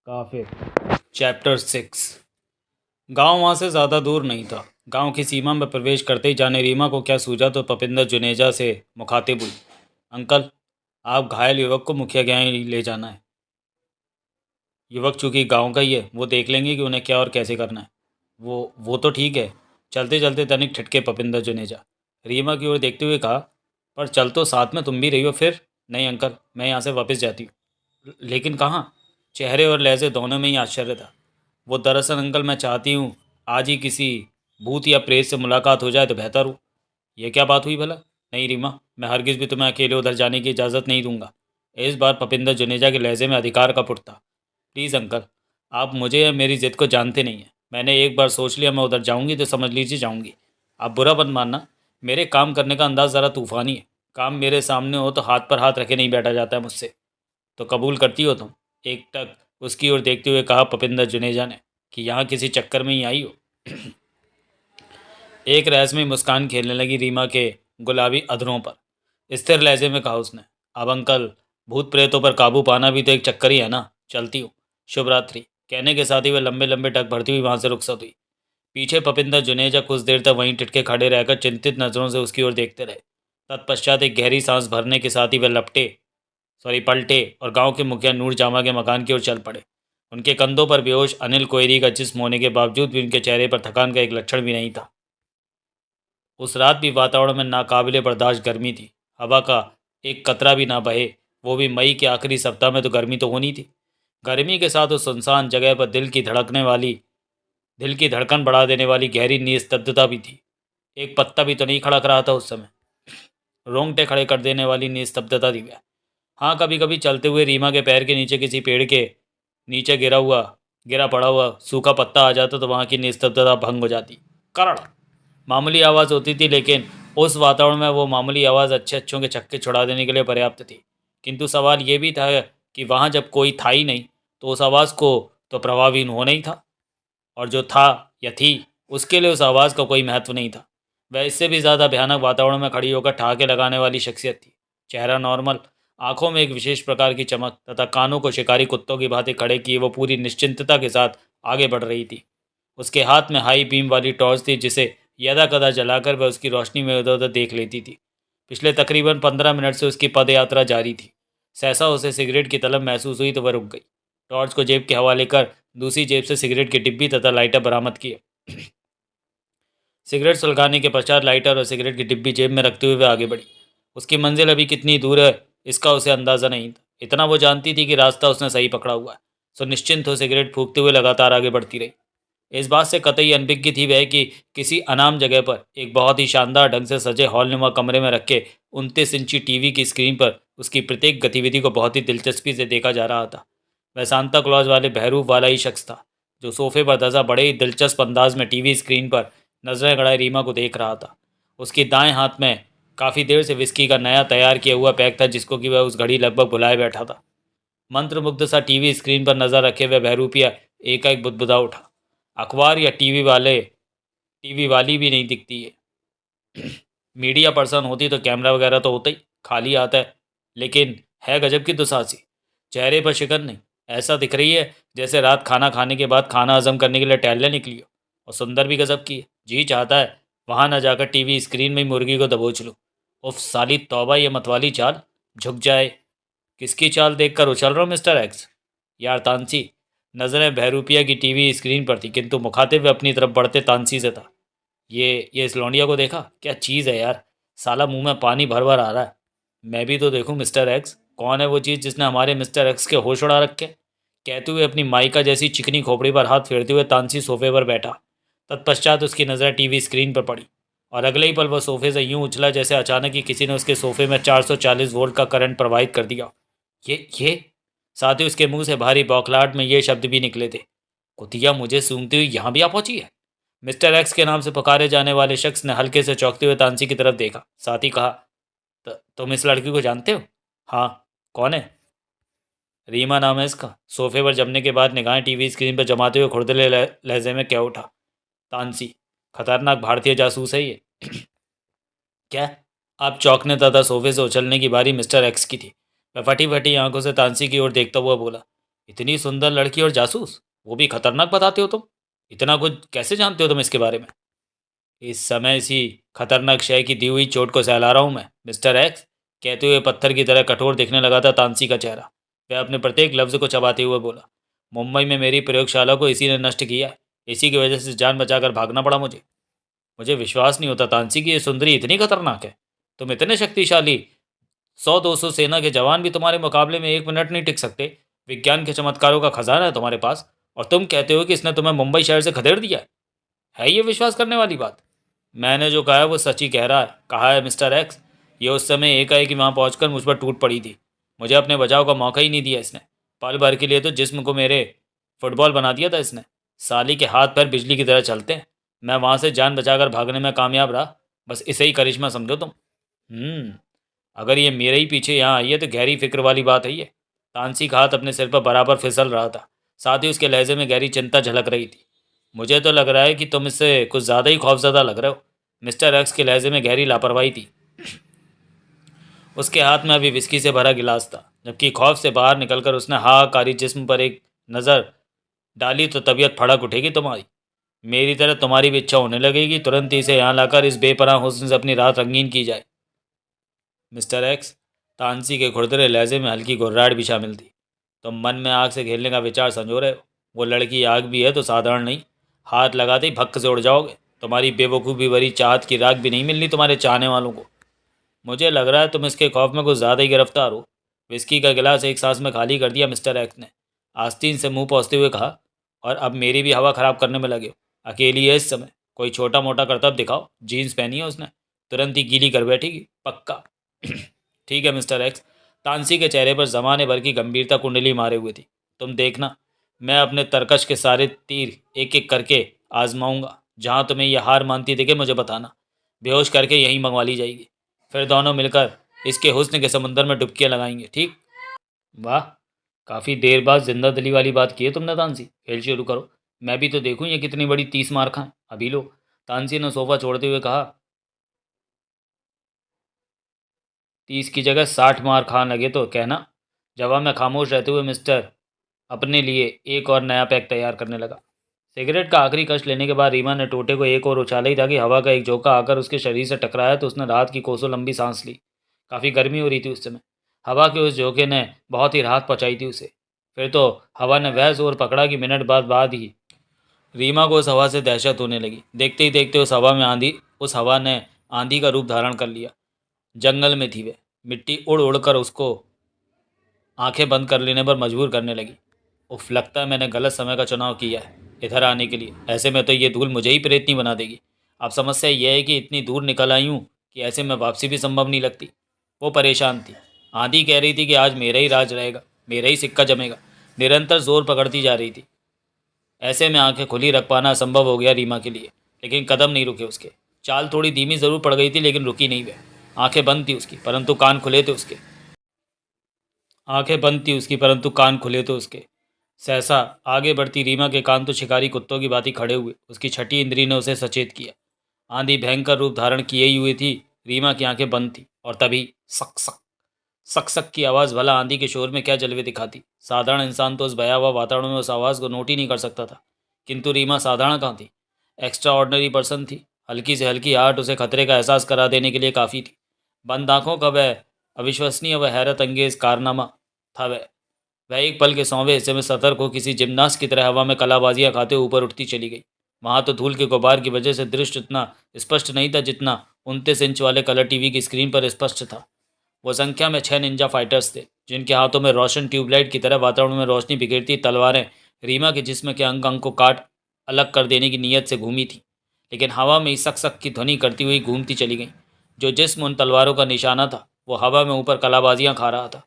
काफिर। चैप्टर 6। गांव वहां से ज़्यादा दूर नहीं था। गांव की सीमा में प्रवेश करते ही जाने रीमा को क्या सूझा तो पपिंदर जुनेजा से मुखातिब हुई। अंकल, आप घायल युवक को मुखिया के यहाँ ही ले जाना है। युवक चूंकि गांव का ही है, वो देख लेंगे कि उन्हें क्या और कैसे करना है। वो तो ठीक है। चलते चलते तनिक ठिठके पपिंदर जुनेजा। रीमा की ओर देखते हुए कहा, पर चल तो साथ में तुम भी रही हो फिर। नहीं अंकल, मैं यहाँ से वापस जाती हूँ। लेकिन कहाँ? चेहरे और लहजे दोनों में ही आश्चर्य था। वो दरअसल अंकल, मैं चाहती हूँ आज ही किसी भूत या प्रेत से मुलाकात हो जाए तो बेहतर हो। यह क्या बात हुई भला? नहीं रीमा, मैं हरगिज़ भी तुम्हें अकेले उधर जाने की इजाज़त नहीं दूंगा। इस बार पपिंदर जुनेजा के लहजे में अधिकार का पुट था। प्लीज़ अंकल, आप मुझे या मेरी ज़िद को जानते नहीं हैं। मैंने एक बार सोच लिया मैं उधर जाऊंगी तो समझ लीजिए जाऊंगी। आप बुरा मत मानना, मेरे काम करने का अंदाज़ ज़रा तूफ़ानी है। काम मेरे सामने हो तो हाथ पर हाथ रखे नहीं बैठा जाता है मुझसे। तो कबूल करती हो तुम? एक टक उसकी ओर देखते हुए कहा पपिंदर जुनेजा ने, कि यहाँ किसी चक्कर में ही आई हो। एक रहस्यमय मुस्कान खेलने लगी रीमा के गुलाबी अधरों पर। स्थिर लहजे में कहा उसने, अब अंकल, भूत प्रेतों पर काबू पाना भी तो एक चक्कर ही है ना। चलती हूँ। शुभ रात्रि। कहने के साथ ही वह लंबे लंबे टक भरती हुई वहां से रुखसत हुई। पीछे पपिंदर जुनेजा कुछ देर तक वहीं टिटके खड़े रहकर चिंतित नज़रों से उसकी ओर देखते रहे। तत्पश्चात एक गहरी सांस भरने के साथ ही वह पलटे और गांव के मुखिया नूर जामा के मकान की ओर चल पड़े। उनके कंधों पर बेहोश अनिल कोयरी का जिस्म होने के बावजूद भी उनके चेहरे पर थकान का एक लक्षण भी नहीं था। उस रात भी वातावरण में नाकाबिले बर्दाश्त गर्मी थी। हवा का एक कतरा भी ना बहे। वो भी मई के आखिरी सप्ताह में तो गर्मी तो होनी थी। गर्मी के साथ उस सुनसान जगह पर दिल की धड़कन बढ़ा देने वाली गहरी निस्तब्धता भी थी। एक पत्ता भी तो नहीं खड़क रहा था उस समय। रोंगटे खड़े कर देने वाली निस्तब्धता थी वह। हाँ, कभी कभी चलते हुए रीमा के पैर के नीचे किसी पेड़ के नीचे गिरा पड़ा हुआ सूखा पत्ता आ जाता तो वहाँ की निस्तब्धता भंग हो जाती। करड़ मामूली आवाज़ होती थी, लेकिन उस वातावरण में वो मामूली आवाज़ अच्छे अच्छों के छक्के छुड़ा देने के लिए पर्याप्त थी। किंतु सवाल ये भी था कि वहाँ जब कोई था ही नहीं तो उस आवाज़ को तो प्रभावहीन होना ही था। और जो था या थी, उसके लिए उस आवाज़ का कोई महत्व नहीं था। वह इससे भी ज़्यादा भयानक वातावरण में खड़ी होकर ठहाके लगाने वाली शख्सियत थी। चेहरा नॉर्मल, आंखों में एक विशेष प्रकार की चमक तथा कानों को शिकारी कुत्तों की भांति खड़े किए वो पूरी निश्चिंतता के साथ आगे बढ़ रही थी। उसके हाथ में हाई बीम वाली टॉर्च थी, जिसे यदा कदा जलाकर वह उसकी रोशनी में इधर उधर देख लेती थी। पिछले तकरीबन 15 मिनट से उसकी पद यात्रा जारी थी। सहसा उसे सिगरेट की तलब महसूस हुई तो वह रुक गई। टॉर्च को जेब के हवाले कर दूसरी जेब से सिगरेट की डिब्बी तथा लाइटर बरामद किए। सिगरेट सुलगाने के पश्चात लाइटर और सिगरेट की डिब्बी जेब में रखते हुए वह आगे बढ़ी। उसकी मंजिल अभी कितनी दूर है इसका उसे अंदाज़ा नहीं था। इतना वो जानती थी कि रास्ता उसने सही पकड़ा हुआ है। सो निश्चिंत हो सिगरेट फूंकते हुए लगातार आगे बढ़ती रही। इस बात से कतई अनभिज्ञ थी वह कि किसी अनाम जगह पर एक बहुत ही शानदार ढंग से सजे हॉलनुमा कमरे में रखे 29 इंची टीवी की स्क्रीन पर उसकी प्रत्येक गतिविधि को बहुत ही दिलचस्पी से देखा जा रहा था। वह सांता क्लॉज वाले बहरूप वाला ही शख्स था जो सोफे पर धंसा बड़े ही दिलचस्प अंदाज में टीवी स्क्रीन पर नजरें गड़ाए रीमा को देख रहा था। उसके दाएं हाथ में काफ़ी देर से विस्की का नया तैयार किया हुआ पैक था, जिसको कि वह उस घड़ी लगभग भुलाए बैठा था। मंत्रमुग्ध सा टीवी स्क्रीन पर नजर रखे हुए बहरूपिया एकाएक बुदबुदा उठा। अखबार या टीवी वाली भी नहीं दिखती है। मीडिया पर्सन होती तो कैमरा वगैरह तो होता ही, खाली आता है। लेकिन है गजब की दुसासी। चेहरे पर शिकन नहीं, ऐसा दिख रही है जैसे रात खाना खाने के बाद खाना हजम करने के लिए टहलने निकली हो। और सुंदर भी गजब की है। जी चाहता है वहां न जाकर टीवी स्क्रीन में ही मुर्गी को दबोच लूँ। उफ साली तौबा, ये मतवाली चाल। झुक जाए। किसकी चाल देखकर उछल रहा हूँ मिस्टर एक्स? यार तानसी। नज़रें बहरूपिया की टीवी स्क्रीन पर थी, किंतु मुखातिब अपनी तरफ बढ़ते तानसी से था। ये इस लौंडिया को देखा? क्या चीज़ है यार। साला मुंह में पानी भर भर आ रहा है। मैं भी तो देखूं मिस्टर एक्स, कौन है वो चीज़ जिसने हमारे मिस्टर एक्स के होश उड़ा रखे? कहते हुए अपनी माइका जैसी चिकनी खोपड़ी पर हाथ फेरते हुए तानसी सोफे पर बैठा। तत्पश्चात उसकी नज़र टीवी स्क्रीन पर पड़ी और अगले ही पल वह सोफे से यूं उछला जैसे अचानक ही किसी ने उसके सोफे में 440 वोल्ट का करंट प्रवाहित कर दिया। ये साथ ही उसके मुंह से भारी बौखलाहट में ये शब्द भी निकले थे, कुतिया मुझे सूंघती हुई यहाँ भी आ पहुंची है। मिस्टर एक्स के नाम से पुकारे जाने वाले शख्स ने हल्के से चौंकते हुए तानसी की तरफ देखा, साथ ही कहा, तुम इस लड़की को जानते हो? हाँ। कौन है? रीमा नाम है इसका। सोफे पर जमने के बाद निगाहें टीवी स्क्रीन पर जमाते हुए खुरदले लहजे में क्या उठा। तानसी, खतरनाक भारतीय जासूस है ये। क्या? आप चौंकने तथा सोफे से उछलने की बारी मिस्टर एक्स की थी। वह फटी फटी आंखों से तानसी की ओर देखता हुआ बोला, इतनी सुंदर लड़की और जासूस, वो भी खतरनाक बताते हो तुम। इतना कुछ कैसे जानते हो तुम इसके बारे में? इस समय इसी खतरनाक शय की दी हुई चोट को सहला रहा हूं मैं, मिस्टर एक्स। कहते हुए पत्थर की तरह कठोर दिखने लगा था तानसी का चेहरा। वह अपने प्रत्येक लफ्ज को चबाते हुए बोला, मुंबई में मेरी प्रयोगशाला को इसी ने नष्ट किया है। इसी की वजह से जान बचाकर भागना पड़ा मुझे। मुझे विश्वास नहीं होता तानसी की ये सुंदरी इतनी खतरनाक है। तुम इतने शक्तिशाली, 100-200 सेना के जवान भी तुम्हारे मुकाबले में 1 मिनट नहीं टिक सकते। विज्ञान के चमत्कारों का खजाना है तुम्हारे पास, और तुम कहते हो कि इसने तुम्हें मुंबई शहर से खदेड़ दिया है ये विश्वास करने वाली बात? मैंने जो कहा है वो सच ही कहा है मिस्टर एक्स। ये उस समय एकाएक वहाँ पहुँचकर मुझ पर टूट पड़ी थी। मुझे अपने बचाव का मौका ही नहीं दिया इसने। पल भर के लिए तो जिस्म को मेरे फुटबॉल बना दिया था इसने। साली के हाथ पैर बिजली की तरह चलते हैं। मैं वहाँ से जान बचाकर भागने में कामयाब रहा। बस इसे ही करिश्मा समझो तुम। अगर ये मेरे ही पीछे यहाँ आई है तो गहरी फिक्र वाली बात है ये। तानसी का हाथ अपने सिर पर बराबर फिसल रहा था, साथ ही उसके लहजे में गहरी चिंता झलक रही थी। मुझे तो लग रहा है कि तुम इससे कुछ ज़्यादा ही खौफजदा लग रहे हो। मिस्टर एक्स के लहजे में गहरी लापरवाही थी। उसके हाथ में अभी विस्की से भरा गिलास था, जबकि खौफ से बाहर निकलकर उसने हाहाकारी जिस्म पर एक नज़र डाली तो तबीयत फड़क उठेगी तुम्हारी। मेरी तरह तुम्हारी भी इच्छा होने लगेगी तुरंत ही इसे यहाँ लाकर इस बेपनाह हुस्न से अपनी रात रंगीन की जाए। मिस्टर एक्स, तानसी के खुरदरे लहजे में हल्की घुर्राहट भी शामिल थी। तुम मन में आग से खेलने का विचार संजो रहे हो। वो लड़की आग भी है तो साधारण नहीं। हाथ लगाते ही भक्क से उड़ जाओगे। तुम्हारी बेवकूफ़ी भरी चाहत की राख भी नहीं मिलनी तुम्हारे चाहने वालों को। मुझे लग रहा है तुम इसके खौफ में कुछ ज़्यादा ही गिरफ्तार हो। विस्की का गिलास एक सांस में खाली कर दिया मिस्टर एक्स ने। आस्तीन से मुंह पहुँचते हुए कहा, और अब मेरी भी हवा ख़राब करने में लगे हो। अकेली है इस समय, कोई छोटा मोटा करतब दिखाओ। जीन्स पहनी है उसने, तुरंत ही गीली कर बैठेगी पक्का। ठीक है मिस्टर एक्स। तानसी के चेहरे पर ज़माने भर की गंभीरता कुंडली मारे हुए थी। तुम देखना, मैं अपने तरकश के सारे तीर एक एक करके आजमाऊंगा। जहाँ तुम्हें यह हार मानती दिखे मुझे बताना। बेहोश करके यहीं मंगवा ली जाएगी। फिर दोनों मिलकर इसके हुस्न के समुंदर में डुबकियाँ लगाएंगे, ठीक? वाह, काफ़ी देर बाद जिंदा दिली वाली बात की है तुमने तानसी। खेल शुरू करो, मैं भी तो देखूं ये कितनी बड़ी 30 मार खाएं। अभी लो। तानसी ने सोफा छोड़ते हुए कहा, 30 की जगह 60 मार खान लगे तो कहना। जवाब में खामोश रहते हुए मिस्टर अपने लिए एक और नया पैक तैयार करने लगा। सिगरेट का आखिरी कश लेने के बाद रीमा ने टोटे को एक और उछाला ही था कि हवा का एक झोंका आकर उसके शरीर से टकराया तो उसने राहत की कोसों लंबी सांस ली। काफ़ी गर्मी हो रही थी उस समय। हवा के उस झोंके ने बहुत ही राहत पहुंचाई थी उसे। फिर तो हवा ने वह जोर पकड़ा कि मिनट बाद ही रीमा को उस हवा से दहशत होने लगी। देखते ही देखते उस हवा ने आंधी का रूप धारण कर लिया। जंगल में थी वे। मिट्टी उड़ उड़कर उसको आंखें बंद कर लेने पर मजबूर करने लगी। उफ, लगता है मैंने गलत समय का चुनाव किया है इधर आने के लिए। ऐसे में तो ये धूल मुझे ही प्रेतनी बना देगी। अब समस्या यह है कि इतनी दूर निकल आई हूँ कि ऐसे में वापसी भी संभव नहीं लगती। वो परेशान थी। आंधी कह रही थी कि आज मेरा ही राज रहेगा, मेरा ही सिक्का जमेगा। निरंतर जोर पकड़ती जा रही थी। ऐसे में आंखें खुली रख पाना असंभव हो गया रीमा के लिए। लेकिन कदम नहीं रुके उसके। चाल थोड़ी धीमी ज़रूर पड़ गई थी लेकिन रुकी नहीं वह। आंखें बंद थी उसकी परंतु कान खुले थे उसके। आंखें बंद थी उसकी परंतु कान खुले थे उसके। सहसा आगे बढ़ती रीमा के कान तो शिकारी कुत्तों की भांति खड़े हुए। उसकी छठी इंद्री ने उसे सचेत किया। आंधी भयंकर रूप धारण किए ही हुई थी। रीमा की आंखें बंद थी और तभी सक सक सक सक की आवाज़ भला आंधी के शोर में क्या जलवे दिखाती। साधारण इंसान तो उस भयावह वातावरण में उस आवाज़ को नोट ही नहीं कर सकता था। किंतु रीमा साधारण कहाँ थी, एक्स्ट्रा ऑर्डनरी पर्सन थी। हल्की से हल्की आहट उसे खतरे का एहसास करा देने के लिए काफ़ी थी। बंद आंखों का वह अविश्वसनीय व हैरत अंगेज कारनामा था वह एक पल के 100वें हिस्से में सतर्क हो किसी जिम्नास्ट की तरह हवा में कलाबाजियां खाते ऊपर उठती चली गई। वहां तो धूल के गुबार की वजह से दृश्य इतना स्पष्ट नहीं था जितना 29 इंच वाले कलर टीवी की स्क्रीन पर स्पष्ट था। वो संख्या में 6 निंजा फाइटर्स थे जिनके हाथों में रोशन ट्यूबलाइट की तरह वातावरण में रोशनी बिखेरती तलवारें रीमा के जिस्म के अंग अंग को काट अलग कर देने की नीयत से घूमी थी। लेकिन हवा में सक सक की ध्वनि करती हुई घूमती चली गई। जो जिस्म उन तलवारों का निशाना था वो हवा में ऊपर कलाबाजियां खा रहा था।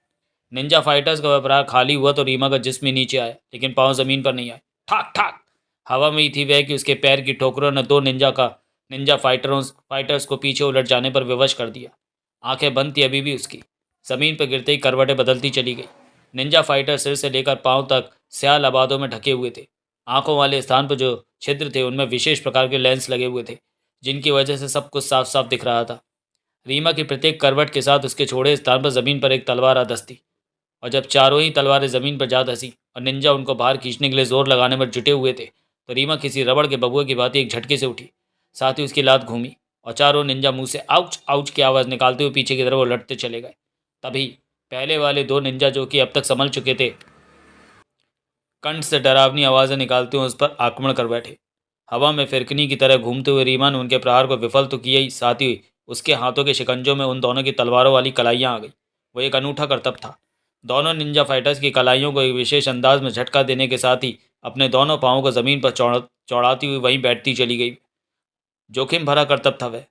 निंजा फाइटर्स का व्यापार खाली हुआ तो रीमा का जिस्म ही नीचे आया लेकिन पाँव जमीन पर नहीं आए। ठाक ठाक हवा में ही थी वह कि उसके पैर की ठोकरों ने दो निंजा फाइटर्स को पीछे उलट जाने पर विवश कर दिया। आंखें बंद थी अभी भी उसकी। ज़मीन पर गिरते ही करवटें बदलती चली गई। निंजा फाइटर सिर से लेकर पाँव तक स्याल आबादों में ढके हुए थे। आंखों वाले स्थान पर जो छिद्र थे उनमें विशेष प्रकार के लेंस लगे हुए थे जिनकी वजह से सब कुछ साफ साफ दिख रहा था। रीमा की प्रत्येक करवट के साथ उसके छोड़े स्थान पर ज़मीन पर एक तलवार आ धंसी। और जब चारों ही तलवारें ज़मीन पर जा धंसी और निंजा उनको बाहर खींचने के लिए जोर लगाने पर जुटे हुए थे तो रीमा किसी रबड़ के बबुए की भांति एक झटके से उठी। साथ ही उसकी लात घूमी और चारों निंजा मुंह से आउच आउच की आवाज़ निकालते हुए पीछे की तरफ उलटते चले गए। तभी पहले वाले दो निंजा जो कि अब तक संभल चुके थे, कंठ से डरावनी आवाज़ें निकालते हुए उस पर आक्रमण कर बैठे। हवा में फिरकनी की तरह घूमते हुए रीमा ने उनके प्रहार को विफल तो किया ही, साथ ही उसके हाथों के शिकंजों में उन दोनों की तलवारों वाली कलाइयाँ आ गई। वो एक अनूठा करतब था। दोनों निंजा फाइटर्स की कलाइयों को एक विशेष अंदाज में झटका देने के साथ ही अपने दोनों पाँवों को ज़मीन पर चौड़ाती हुई वहीं बैठती चली गई। जोखिम भरा करतब था वह।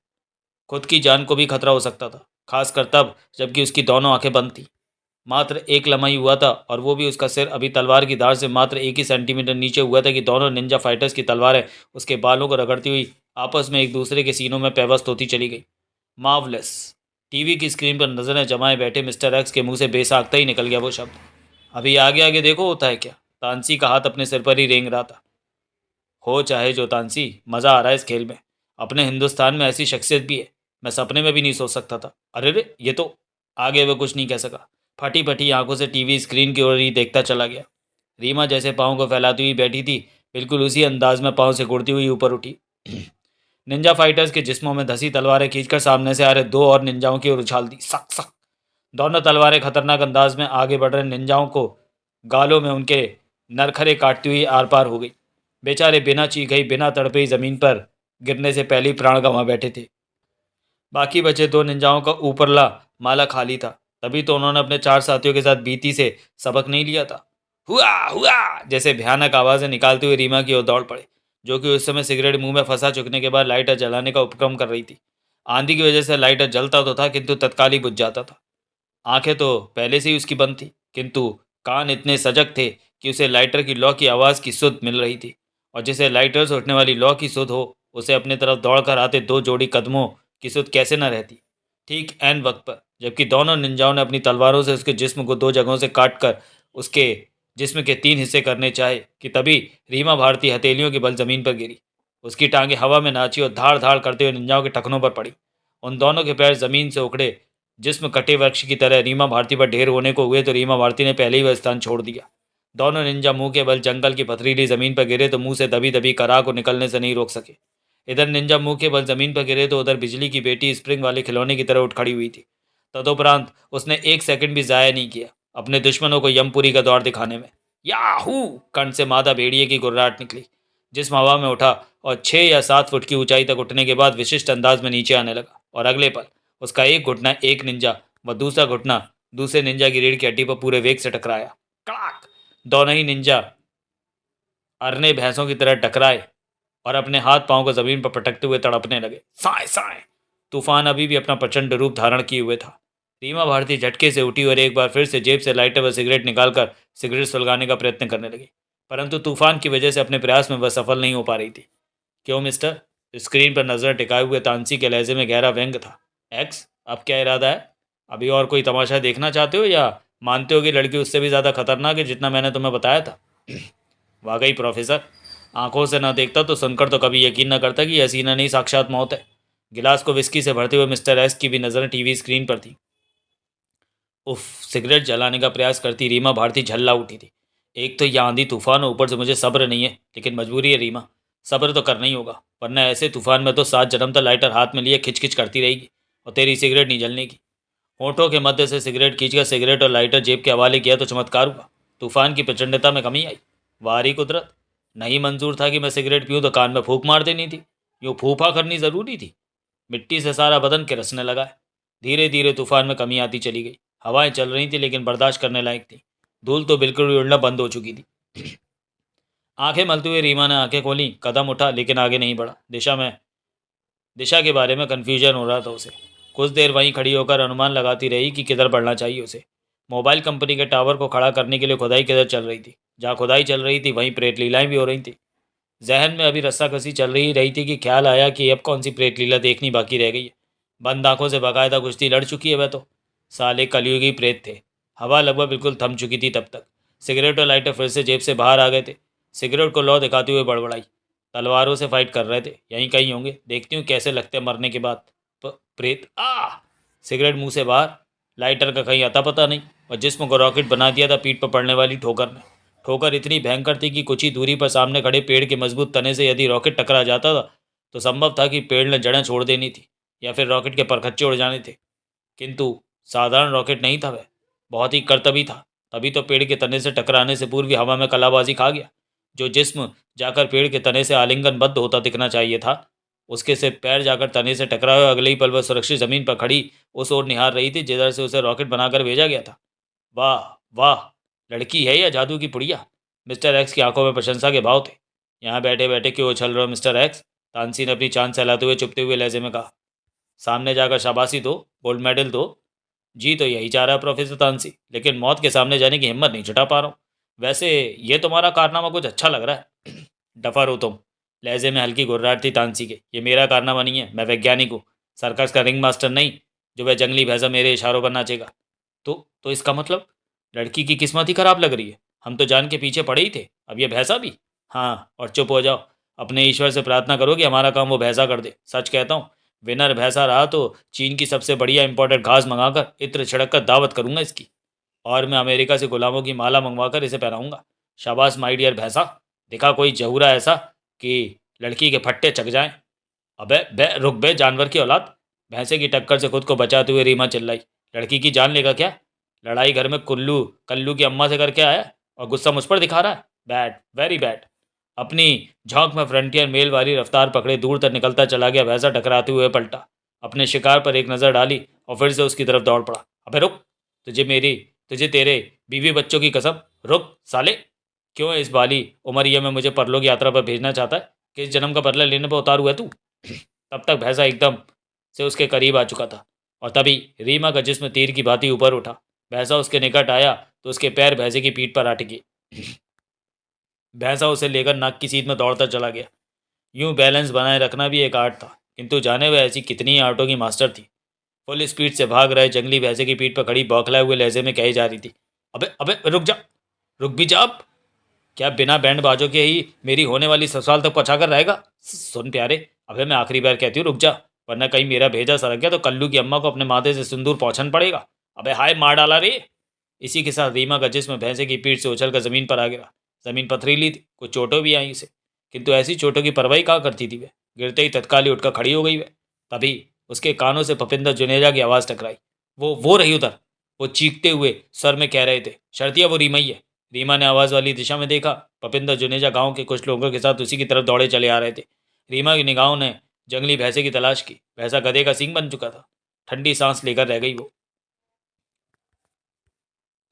खुद की जान को भी खतरा हो सकता था, खासकर तब जबकि उसकी दोनों आंखें बंद थीं। मात्र एक लम्हा ही हुआ था और वो भी उसका सिर अभी तलवार की धार से मात्र 1 ही सेंटीमीटर नीचे हुआ था कि दोनों निंजा फाइटर्स की तलवारें उसके बालों को रगड़ती हुई आपस में एक दूसरे के सीनों में पेवस्त होती चली गई। मार्वलेस। टीवी की स्क्रीन पर नजरें जमाए बैठे मिस्टर एक्स के मुंह से बेसाख्ता ही निकल गया वो शब्द। अभी आगे आगे देखो होता है क्या। तानसी का हाथ अपने सिर पर ही रेंग रहा था। हो चाहे जो तानसी, मज़ा आ रहा है इस खेल में। अपने हिंदुस्तान में ऐसी शख्सियत भी है, मैं सपने में भी नहीं सोच सकता था। अरे रे, ये तो। आगे वह कुछ नहीं कह सका। फटी फटी आंखों से टीवी स्क्रीन की ओर ही देखता चला गया। रीमा जैसे पाँव को फैलाती हुई बैठी थी, बिल्कुल उसी अंदाज में पाँव से गुड़ती हुई ऊपर उठी। निंजा फाइटर्स के जिस्मों में धसी तलवारें खींचकर सामने से आ रहे दो और निंजाओं की ओर उछाल दी। सक सक। दोनों तलवारें खतरनाक अंदाज में आगे बढ़ रहे निंजाओं को गालों में उनके नरखरे काटती हुई आर पार हो गई। बेचारे बिना चीखे ही बिना तड़पे ही जमीन पर गिरने से पहले ही प्राण गंवा बैठे थे। बाकी बचे दो निंजाओं का ऊपरला माला खाली था। तभी तो उन्होंने अपने चार साथियों के साथ बीती से सबक नहीं लिया था। हुआ हुआ जैसे भयानक आवाज़ें निकालते हुए रीमा की ओर दौड़ पड़े, जो कि उस समय सिगरेट मुंह में फंसा चुकने के बाद लाइटर जलाने का उपक्रम कर रही थी। आंधी की वजह से लाइटर जलता तो था किंतु तत्काल ही बुझ जाता था। आंखें तो पहले से ही उसकी बंद थी, किंतु कान इतने सजग थे कि उसे लाइटर की लौ की आवाज़ की सुध मिल रही थी। और जिसे लाइटर से उठने वाली लौ की सुध हो, उसे अपने तरफ दौड़कर आते दो जोड़ी कदमों की सुध कैसे न रहती। ठीक ऐन वक्त पर जबकि दोनों निंजाओं ने अपनी तलवारों से उसके जिस्म को दो जगहों से काट कर उसके जिस्म के 3 हिस्से करने चाहे कि तभी रीमा भारती हथेलियों के बल जमीन पर गिरी। उसकी टांगें हवा में नाची और धाड़ धाड़ करते हुए निंजाओं के टखनों पर पड़ी। उन दोनों के पैर जमीन से उखड़े जिस्म कटे वृक्ष की तरह रीमा भारती पर ढेर होने को हुए तो रीमा भारती ने पहले ही वह स्थान छोड़ दिया। दोनों निंजा मुंह के बल जंगल की पथरीली जमीन पर गिरे तो मुंह से दबी दबी करा को निकलने से नहीं रोक सके। इधर निंजा मुंह के बल जमीन पर गिरे तो उधर बिजली की बेटी स्प्रिंग वाले खिलौने की तरह उठ खड़ी हुई थी। तदुपरांत उसने 1 सेकंड भी जाया नहीं किया अपने दुश्मनों को यमपुरी का दौर दिखाने में। याहू! कंठ से मादा भेड़िए की गुर्राहट निकली। जिस्म हवा में उठा और 6 या 7 फुट की ऊंचाई तक उठने के बाद विशिष्ट अंदाज में नीचे आने लगा और अगले पल उसका एक घुटना एक निंजा व दूसरा घुटना दूसरे निंजा की रीढ़ की हड्डी पर पूरे वेग से टकराया। कड़ाक! दोनों ही निंजा अरने भैंसों की तरह टकराए और अपने हाथ पांव को जमीन पर पटकते हुए तड़पने लगे। साए साए। तूफान अभी भी अपना प्रचंड रूप धारण किए हुए था। रीमा भारती झटके से उठी और एक बार फिर से जेब से लाइटर व सिगरेट निकालकर सिगरेट सुलगाने का प्रयत्न करने लगी, परंतु तूफान की वजह से अपने प्रयास में वह सफल नहीं हो पा रही थी। क्यों मिस्टर? स्क्रीन पर नजर टिकाए हुए तानसी के लहजे में गहरा व्यंग था। एक्स, अब क्या इरादा है? अभी और कोई तमाशा देखना चाहते हो या मानते हो कि लड़की उससे भी ज़्यादा खतरनाक है जितना मैंने तुम्हें बताया था? वाकई प्रोफेसर, आंखों से न देखता तो सुनकर तो कभी यकीन न करता कि हसीना नहीं साक्षात मौत है। गिलास को विस्की से भरते हुए मिस्टर एस की भी नज़रें टीवी स्क्रीन पर थी। उफ! सिगरेट जलाने का प्रयास करती रीमा भारती झल्ला उठी थी। एक तो यह आंधी तूफान और ऊपर से मुझे सब्र नहीं है, लेकिन मजबूरी है रीमा। सब्र तो करना ही होगा, वरना ऐसे तूफान में तो 7 जन्म तक लाइटर हाथ में लिए खिच खिच करती रहेगी और तेरी सिगरेट नहीं जलने की। होठों के मध्य से सिगरेट खींचकर सिगरेट और लाइटर जेब के हवाले किया तो चमत्कार हुआ। तूफान की प्रचंडता में कमी आई। वारी कुदरत! नहीं मंजूर था कि मैं सिगरेट पीऊँ तो कान में फूंक मार देनी थी। यूँ फूफा करनी ज़रूरी थी। मिट्टी से सारा बदन किरसने लगा है। धीरे धीरे तूफान में कमी आती चली गई। हवाएं चल रही थी लेकिन बर्दाश्त करने लायक थी। धूल तो बिल्कुल भी उड़ना बंद हो चुकी थी। आंखें मलते हुए रीमा ने आंखें खोली, कदम उठा लेकिन आगे नहीं बढ़ा। दिशा के बारे में कन्फ्यूजन हो रहा था उसे। कुछ देर वहीं खड़ी होकर अनुमान लगाती रही कि किधर बढ़ना चाहिए उसे। मोबाइल कंपनी के टावर को खड़ा करने के लिए खुदाई किधर चल रही थी। जहाँ खुदाई चल रही थी वहीं प्रेत लीलाएँ भी हो रही थी। जहन में अभी रस्साकसी चल रही थी कि ख्याल आया कि अब कौन सी प्रेत लीला देखनी बाकी रह गई है। बंद आंखों से बाकायदा कुश्ती लड़ चुकी है वह तो। साले कलयुगी प्रेत थे। हवा लगभग बिल्कुल थम चुकी थी तब तक। सिगरेट और लाइटर फिर से जेब से बाहर आ गए थे। सिगरेट को लौ दिखाते हुए बड़बड़ाई। तलवारों से फाइट कर रहे थे, यहीं कहीं होंगे, देखती हूँ कैसे लगते हैं मरने के बाद। प्रेत आ! सिगरेट मुंह से बाहर। लाइटर का कहीं अता पता नहीं और जिस्म को रॉकेट बना दिया था पीठ पर पड़ने वाली ठोकर ने। ठोकर इतनी भयंकर थी कि कुछ ही दूरी पर सामने खड़े पेड़ के मजबूत तने से यदि रॉकेट टकरा जाता था तो संभव था कि पेड़ ने जड़ें छोड़ देनी थी या फिर रॉकेट के परखच्चे उड़ जाने थे। किंतु साधारण रॉकेट नहीं था वह, बहुत ही करतबी था। तभी तो पेड़ के तने से टकराने से पूर्व ही हवा में कलाबाजी खा गया। जो जिस्म जाकर पेड़ के तने से आलिंगनबद्ध होता दिखना चाहिए था, उसके से पैर जाकर तने से टकराए और अगले ही पल वह सुरक्षित जमीन पर खड़ी उस ओर निहार रही थी जिधर से उसे रॉकेट बनाकर भेजा गया था। वाह वाह, लड़की है या जादू की पुड़िया। मिस्टर एक्स की आंखों में प्रशंसा के भाव थे। यहाँ बैठे बैठे क्यों उछल रहे हो मिस्टर एक्स, तानसी ने अपनी चांद सहलाते हुए चुपते हुए लहजे में कहा। सामने जाकर शाबाशी दो, गोल्ड मेडल दो। जी तो यही चाह रहा है प्रोफेसर तानसी, लेकिन मौत के सामने जाने की हिम्मत नहीं जुटा पा रहा हूँ। वैसे ये तुम्हारा कारनामा कुछ अच्छा लग रहा है। डफर हो तुम। लहजे में हल्की घुर्राहट थी तानसी के। ये मेरा कारनामा नहीं है, मैं वैज्ञानिक हूँ, सर्कस का रिंग मास्टर नहीं जो वह जंगली भैंसा मेरे इशारों पर नाचेगा। तो इसका मतलब लड़की की किस्मत ही खराब लग रही है। हम तो जान के पीछे पड़े ही थे, अब ये भैंसा भी। हाँ, और चुप हो जाओ। अपने ईश्वर से प्रार्थना करो कि हमारा काम वो भैंसा कर दे। सच कहता हूँ, विनर भैंसा रहा तो चीन की सबसे बढ़िया इंपोर्टेड घास मंगाकर इत्र छिड़क कर दावत करूंगा इसकी, और मैं अमेरिका से गुलामों की माला मंगवाकर इसे पहनाऊंगा। शाबाश माई डियर भैंसा, दिखा कोई जहूरा ऐसा कि लड़की के फट्टे चक जाएं। अबे बे रुक बे जानवर की औलाद। भैंसे की टक्कर से खुद को बचाते हुए रीमा चिल्लाई। लड़की की जान लेगा क्या? लड़ाई घर में कुल्लू कल्लू की अम्मा से करके आया और गुस्सा मुझ पर दिखा रहा है। Bad, very bad. अपनी झोंक में फ्रंटियर मेल वाली रफ्तार पकड़े दूर तक निकलता चला गया। भैंसा टकराते हुए पलटा, अपने शिकार पर एक नज़र डाली और फिर से उसकी तरफ दौड़ पड़ा। अबे रुक, तुझे तेरे बीवी बच्चों की कसम, रुक साले। क्यों इस बाली उमरिया में मुझे परलोक यात्रा पर भेजना चाहता है? किस जन्म का बदला लेने पर उतारू है तू? तब तक भैंसा एकदम से उसके करीब आ चुका था और तभी रीमा का जिस्म तीर की भांति ऊपर उठा। भैंसा उसके निकट आया तो उसके पैर भैंसे की पीठ पर आ टिके। भैंसा उसे लेकर नाक की सीध में दौड़ता चला गया। यूं बैलेंस बनाए रखना भी एक आर्ट था, किंतु जाने वह ऐसी कितनी आर्टों की मास्टर थी। फुल स्पीड से भाग रहे जंगली भैंसे की पीठ पर खड़ी बौखलाए हुए लहजे में कही जा रही थी। अबे अबे रुक जा, रुक भी जा अब। क्या बिना बैंड बाजों के ही मेरी होने वाली ससुराल तक पहुंचा कर रहेगा? सुन प्यारे, अबे मैं आखिरी बार कहती हूँ रुक जा, वरना कहीं मेरा भेजा सरक गया तो कल्लू की अम्मा को अपने माथे से सिंदूर पहुंचन पड़ेगा। अबे हाय, मार डाला रे। इसी के साथ रीमा का जिस्म भैंसे की पीठ से उछलकर जमीन पर आ गिरा। जमीन पथरीली थी, कुछ चोटों भी आई उसे, किंतु ऐसी चोटों की परवाही कहाँ करती थी वह। गिरते ही तत्काल ही उठकर खड़ी हो गई वह। तभी उसके कानों से भपिंदर जुनेजा की आवाज़ टकराई। वो रही उधर। वो चीखते हुए स्वर में कह रहे थे, शर्तिया वो रीमा ही है। रीमा ने आवाज़ वाली दिशा में देखा। भपिंदर जुनेजा गांव के कुछ लोगों के साथ उसी की तरफ दौड़े चले आ रहे थे। रीमा की निगाहों ने जंगली भैंसे की तलाश की। भैंसा गधे का सींग बन चुका था। ठंडी सांस लेकर रह गई वो।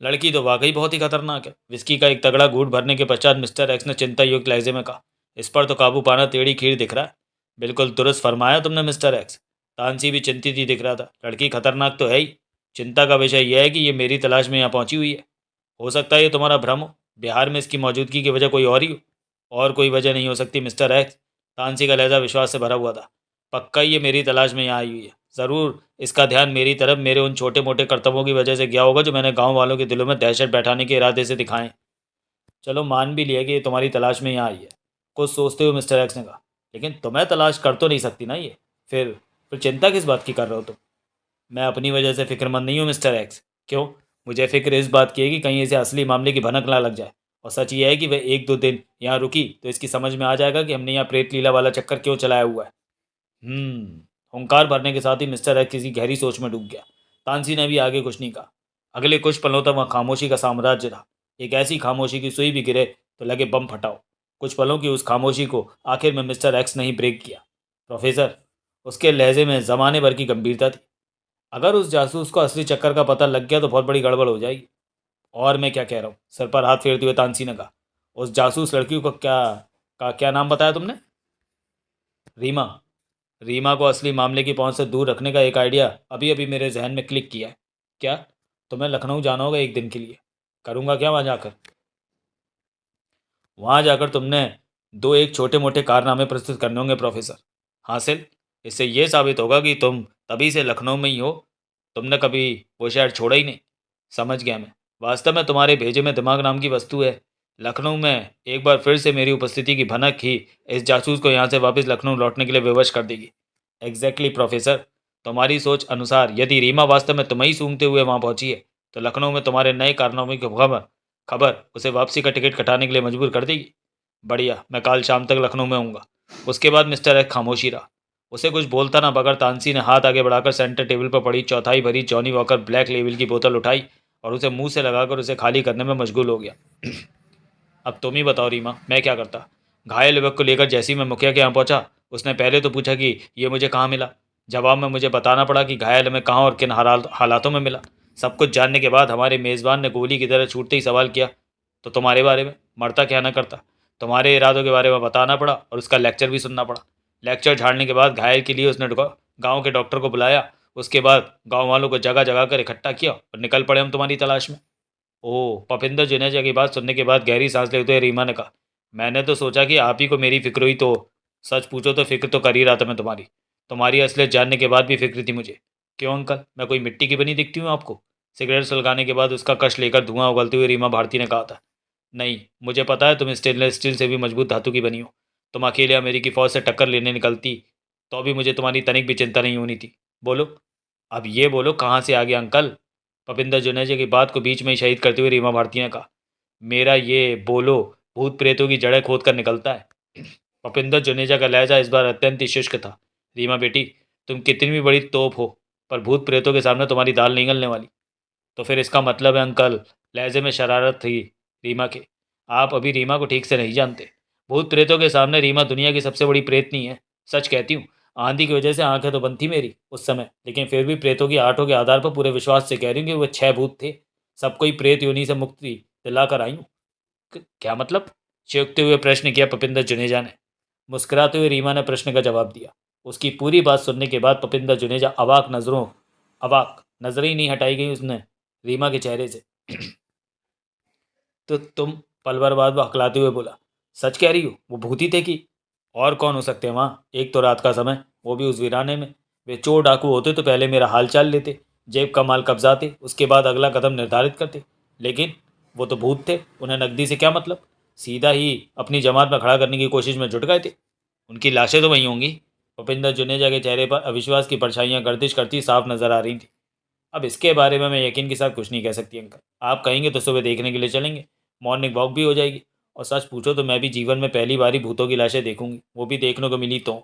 लड़की तो वाकई बहुत ही खतरनाक है। विस्की का एक तगड़ा घूंट भरने के पश्चात मिस्टर एक्स ने चिंता युक्त लहजे में कहा, इस पर तो काबू पाना टेढ़ी खीर दिख रहा है। बिल्कुल दुरुस्त फरमाया तुमने मिस्टर एक्स। तानसी भी चिंतित ही दिख रहा था। लड़की खतरनाक तो है ही, चिंता का विषय यह है कि ये मेरी तलाश में यहाँ पहुंची हुई है। हो सकता है ये तुम्हारा भ्रम हो, बिहार में इसकी मौजूदगी की वजह कोई और ही हो। और कोई वजह नहीं हो सकती मिस्टर एक्स। तानसी का लहजा विश्वास से भरा हुआ था। पक्का ये मेरी तलाश में यहाँ आई हुई है। ज़रूर इसका ध्यान मेरी तरफ मेरे उन छोटे मोटे कर्तव्यों की वजह से गया होगा जो मैंने गांव वालों के दिलों में दहशत बैठाने के इरादे से दिखाएं। चलो मान भी लिया कि ये तुम्हारी तलाश में यहाँ आई है, कुछ सोचते हुए मिस्टर एक्स ने कहा, लेकिन तुम्हें तलाश कर तो नहीं सकती ना ये। फिर चिंता किस बात की कर रहे हो तुम? मैं अपनी वजह से फिक्रमंद नहीं हूँ मिस्टर एक्स। क्यों? मुझे फिक्र इस बात की है कि कहीं इसे असली मामले की भनक ना लग जाए। और सच ये है कि वह एक दो दिन यहाँ रुकी तो इसकी समझ में आ जाएगा कि हमने यहाँ प्रेत लीला वाला चक्कर क्यों चलाया हुआ है। हुंकार भरने के साथ ही मिस्टर एक्स किसी गहरी सोच में डूब गया। तानसी ने भी आगे कुछ नहीं कहा। अगले कुछ पलों तक वहाँ खामोशी का साम्राज्य था। एक ऐसी खामोशी की सुई भी गिरे तो लगे बम फटाओ। कुछ पलों की उस खामोशी को आखिर में मिस्टर एक्स ने ही ब्रेक किया। प्रोफेसर, उसके लहजे में जमाने भर की गंभीरता थी, अगर उस जासूस को असली चक्कर का पता लग गया तो बहुत बड़ी गड़बड़ हो जाएगी। और मैं क्या कह रहा हूँ? सर पर हाथ फेरते हुए तानसी ने कहा, उस जासूस लड़की को क्या नाम बताया तुमने? रीमा। रीमा को असली मामले की पहुंच से दूर रखने का एक आइडिया अभी अभी मेरे जहन में क्लिक किया है। क्या? तुम्हें लखनऊ जाना होगा एक दिन के लिए। करूँगा क्या वहाँ जाकर? वहाँ जाकर तुमने दो एक छोटे मोटे कारनामे प्रस्तुत करने होंगे प्रोफेसर। हासिल? इससे ये साबित होगा कि तुम तभी से लखनऊ में ही हो, तुमने कभी वो शहर छोड़ा ही नहीं। समझ गया मैं। वास्तव में तुम्हारे भेजे में दिमाग नाम की वस्तु है। लखनऊ में एक बार फिर से मेरी उपस्थिति की भनक ही इस जासूस को यहाँ से वापस लखनऊ लौटने के लिए विवश कर देगी। Exactly professor. तुम्हारी सोच अनुसार यदि रीमा वास्तव में तुम्हें ही सूंघते हुए वहाँ पहुंची है तो लखनऊ में तुम्हारे नए कारनामे की खबर खबर उसे वापसी का टिकट कटाने के लिए मजबूर कर देगी। बढ़िया, मैं कल शाम तक लखनऊ में हूँगा। उसके बाद मिस्टर एक्स खामोशी रहा। उसे कुछ बोलता ना बगैर तानसी ने हाथ आगे बढ़ाकर सेंटर टेबल पर पड़ी चौथाई भरी जॉनी वॉकर ब्लैक लेबल की बोतल उठाई और उसे मुंह से लगाकर उसे खाली करने में मशगूल हो गया। अब तुम ही बताओ रीमा, मैं क्या करता? घायल युवक को लेकर जैसे ही मैं मुखिया के यहाँ पहुंचा, उसने पहले तो पूछा कि ये मुझे कहाँ मिला। जवाब में मुझे बताना पड़ा कि घायल हमें कहाँ और किन हालातों में मिला। सब कुछ जानने के बाद हमारे मेज़बान ने गोली की तरह छूटते ही सवाल किया, तो तुम्हारे बारे में मरता क्या ना करता? तुम्हारे इरादों के बारे में बताना पड़ा और उसका लेक्चर भी सुनना पड़ा। लेक्चर झाड़ने के बाद घायल के लिए उसने गाँव के डॉक्टर को बुलाया। उसके बाद गाँव वालों को जगह जगह कर इकट्ठा किया और निकल पड़े हम तुम्हारी तलाश में। ओह! पपिंदर जुनेजा की बात सुनने के बाद गहरी सांस लेते हुए रीमा ने कहा, मैंने तो सोचा कि आप ही को मेरी फिक्र हुई, तो सच पूछो तो फिक्र तो कर ही रहा था मैं तुम्हारी। तुम्हारी असलियत जानने के बाद भी फिक्र थी मुझे। क्यों अंकल, मैं कोई मिट्टी की बनी दिखती हूँ आपको? सिगरेट सुलगाने के बाद उसका कश लेकर धुआं उगलते हुए रीमा भारती ने कहा था, नहीं, मुझे पता है तुम स्टेनलेस स्टील से भी मजबूत धातु की बनी हो। तुम अकेले अमेरिकी फ़ौज से टक्कर लेने निकलती तो भी मुझे तुम्हारी तनिक भी चिंता नहीं होनी थी। बोलो, अब ये बोलो कहाँ से आ गया अंकल? भूपिंदर जुनेजा की बात को बीच में ही शहीद करते हुए रीमा भारती ने कहा, मेरा ये बोलो भूत प्रेतों की जड़ें खोद कर निकलता है। भूपिंदर जुनेजा का लहजा इस बार अत्यंत ही शुष्क था। रीमा बेटी, तुम कितनी भी बड़ी तोप हो, पर भूत प्रेतों के सामने तुम्हारी दाल नहीं गलने वाली। तो फिर इसका मतलब है अंकल, लहजे में शरारत थी रीमा के। आप अभी रीमा को ठीक से नहीं जानते। भूत प्रेतों के सामने रीमा दुनिया की सबसे बड़ी प्रेतनी है। सच कहती हूँ, आंधी की वजह से आंखें तो बंद थी मेरी उस समय, लेकिन फिर भी प्रेतों की आठों के आधार पर पूरे विश्वास से कह रही हूँ कि वो 6 भूत थे। सबको ही प्रेत योनि से मुक्ति दिलाकर आई हूँ। क्या मतलब? चौंकते हुए प्रश्न किया पपिंदर जुनेजा ने। मुस्कुराते हुए रीमा ने प्रश्न का जवाब दिया। उसकी पूरी बात सुनने के बाद पपिंदर जुनेजा अवाक नजरें ही नहीं हटाई गई उसने रीमा के चेहरे से। तो तुम, पल भर बाद वो हकलाते हुए बोला, सच कह रही हो? वो भूती थे कि और कौन हो सकते हैं वहाँ? एक तो रात का समय, वो भी उस वीराने में। वे चोर डाकू होते तो पहले मेरा हाल चाल लेते, जेब का माल कब्जाते, उसके बाद अगला कदम निर्धारित करते। लेकिन वो तो भूत थे, उन्हें नकदी से क्या मतलब? सीधा ही अपनी जमात में खड़ा करने की कोशिश में जुट गए थे। उनकी लाशें तो वहीं होंगी। भूपिंदर जुनेजा के चेहरे पर अविश्वास की परछाइयाँ गर्दिश करती साफ नजर आ रही थी। अब इसके बारे में मैं यकीन के साथ कुछ नहीं कह सकती अंकल। आप कहेंगे तो सुबह देखने के लिए चलेंगे, मॉर्निंग वॉक भी हो जाएगी। और सच पूछो तो मैं भी जीवन में पहली बार ही भूतों की लाशें देखूंगी, वो भी देखने को मिली तो।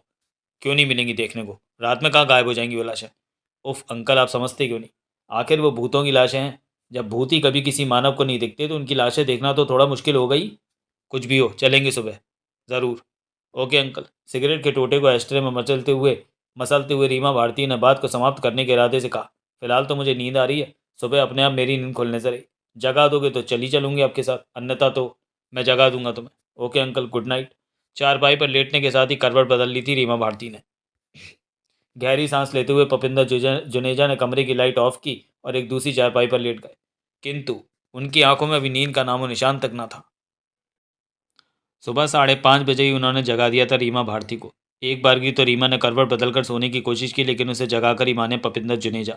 क्यों नहीं मिलेंगी देखने को? रात में कहाँ गायब हो जाएंगी वो लाशें? उफ अंकल, आप समझते क्यों नहीं? आखिर वो भूतों की लाशें हैं। जब भूत ही कभी किसी मानव को नहीं दिखते तो उनकी लाशें देखना तो थोड़ा मुश्किल होगा ही। कुछ भी हो, चलेंगे सुबह ज़रूर। Okay uncle. सिगरेट के टोटे को एस्ट्रे में मसलते हुए रीमा भारती ने बात को समाप्त करने के इरादे से कहा, फिलहाल तो मुझे नींद आ रही है, सुबह अपने आप मेरी नींद खुलने से रही। जगा दोगे तो चली चलूंगी आपके साथ, अन्यथा तो मैं जगा दूंगा तुम्हें। Okay uncle, good night. चारपाई पर लेटने के साथ ही करवट बदल ली थी रीमा भारती ने। गहरी सांस लेते हुए पपिंदर जुनेजा ने कमरे की लाइट ऑफ की और एक दूसरी चारपाई पर लेट गए, किंतु उनकी आंखों में अभी नींद का नामो निशान तक न था। सुबह 5:30 बजे ही उन्होंने जगा दिया था रीमा भारती को। एक बार की तो रीमा ने करवट बदलकर सोने की कोशिश की, लेकिन उसे जगाकर ही माने पपिंदर जुनेजा।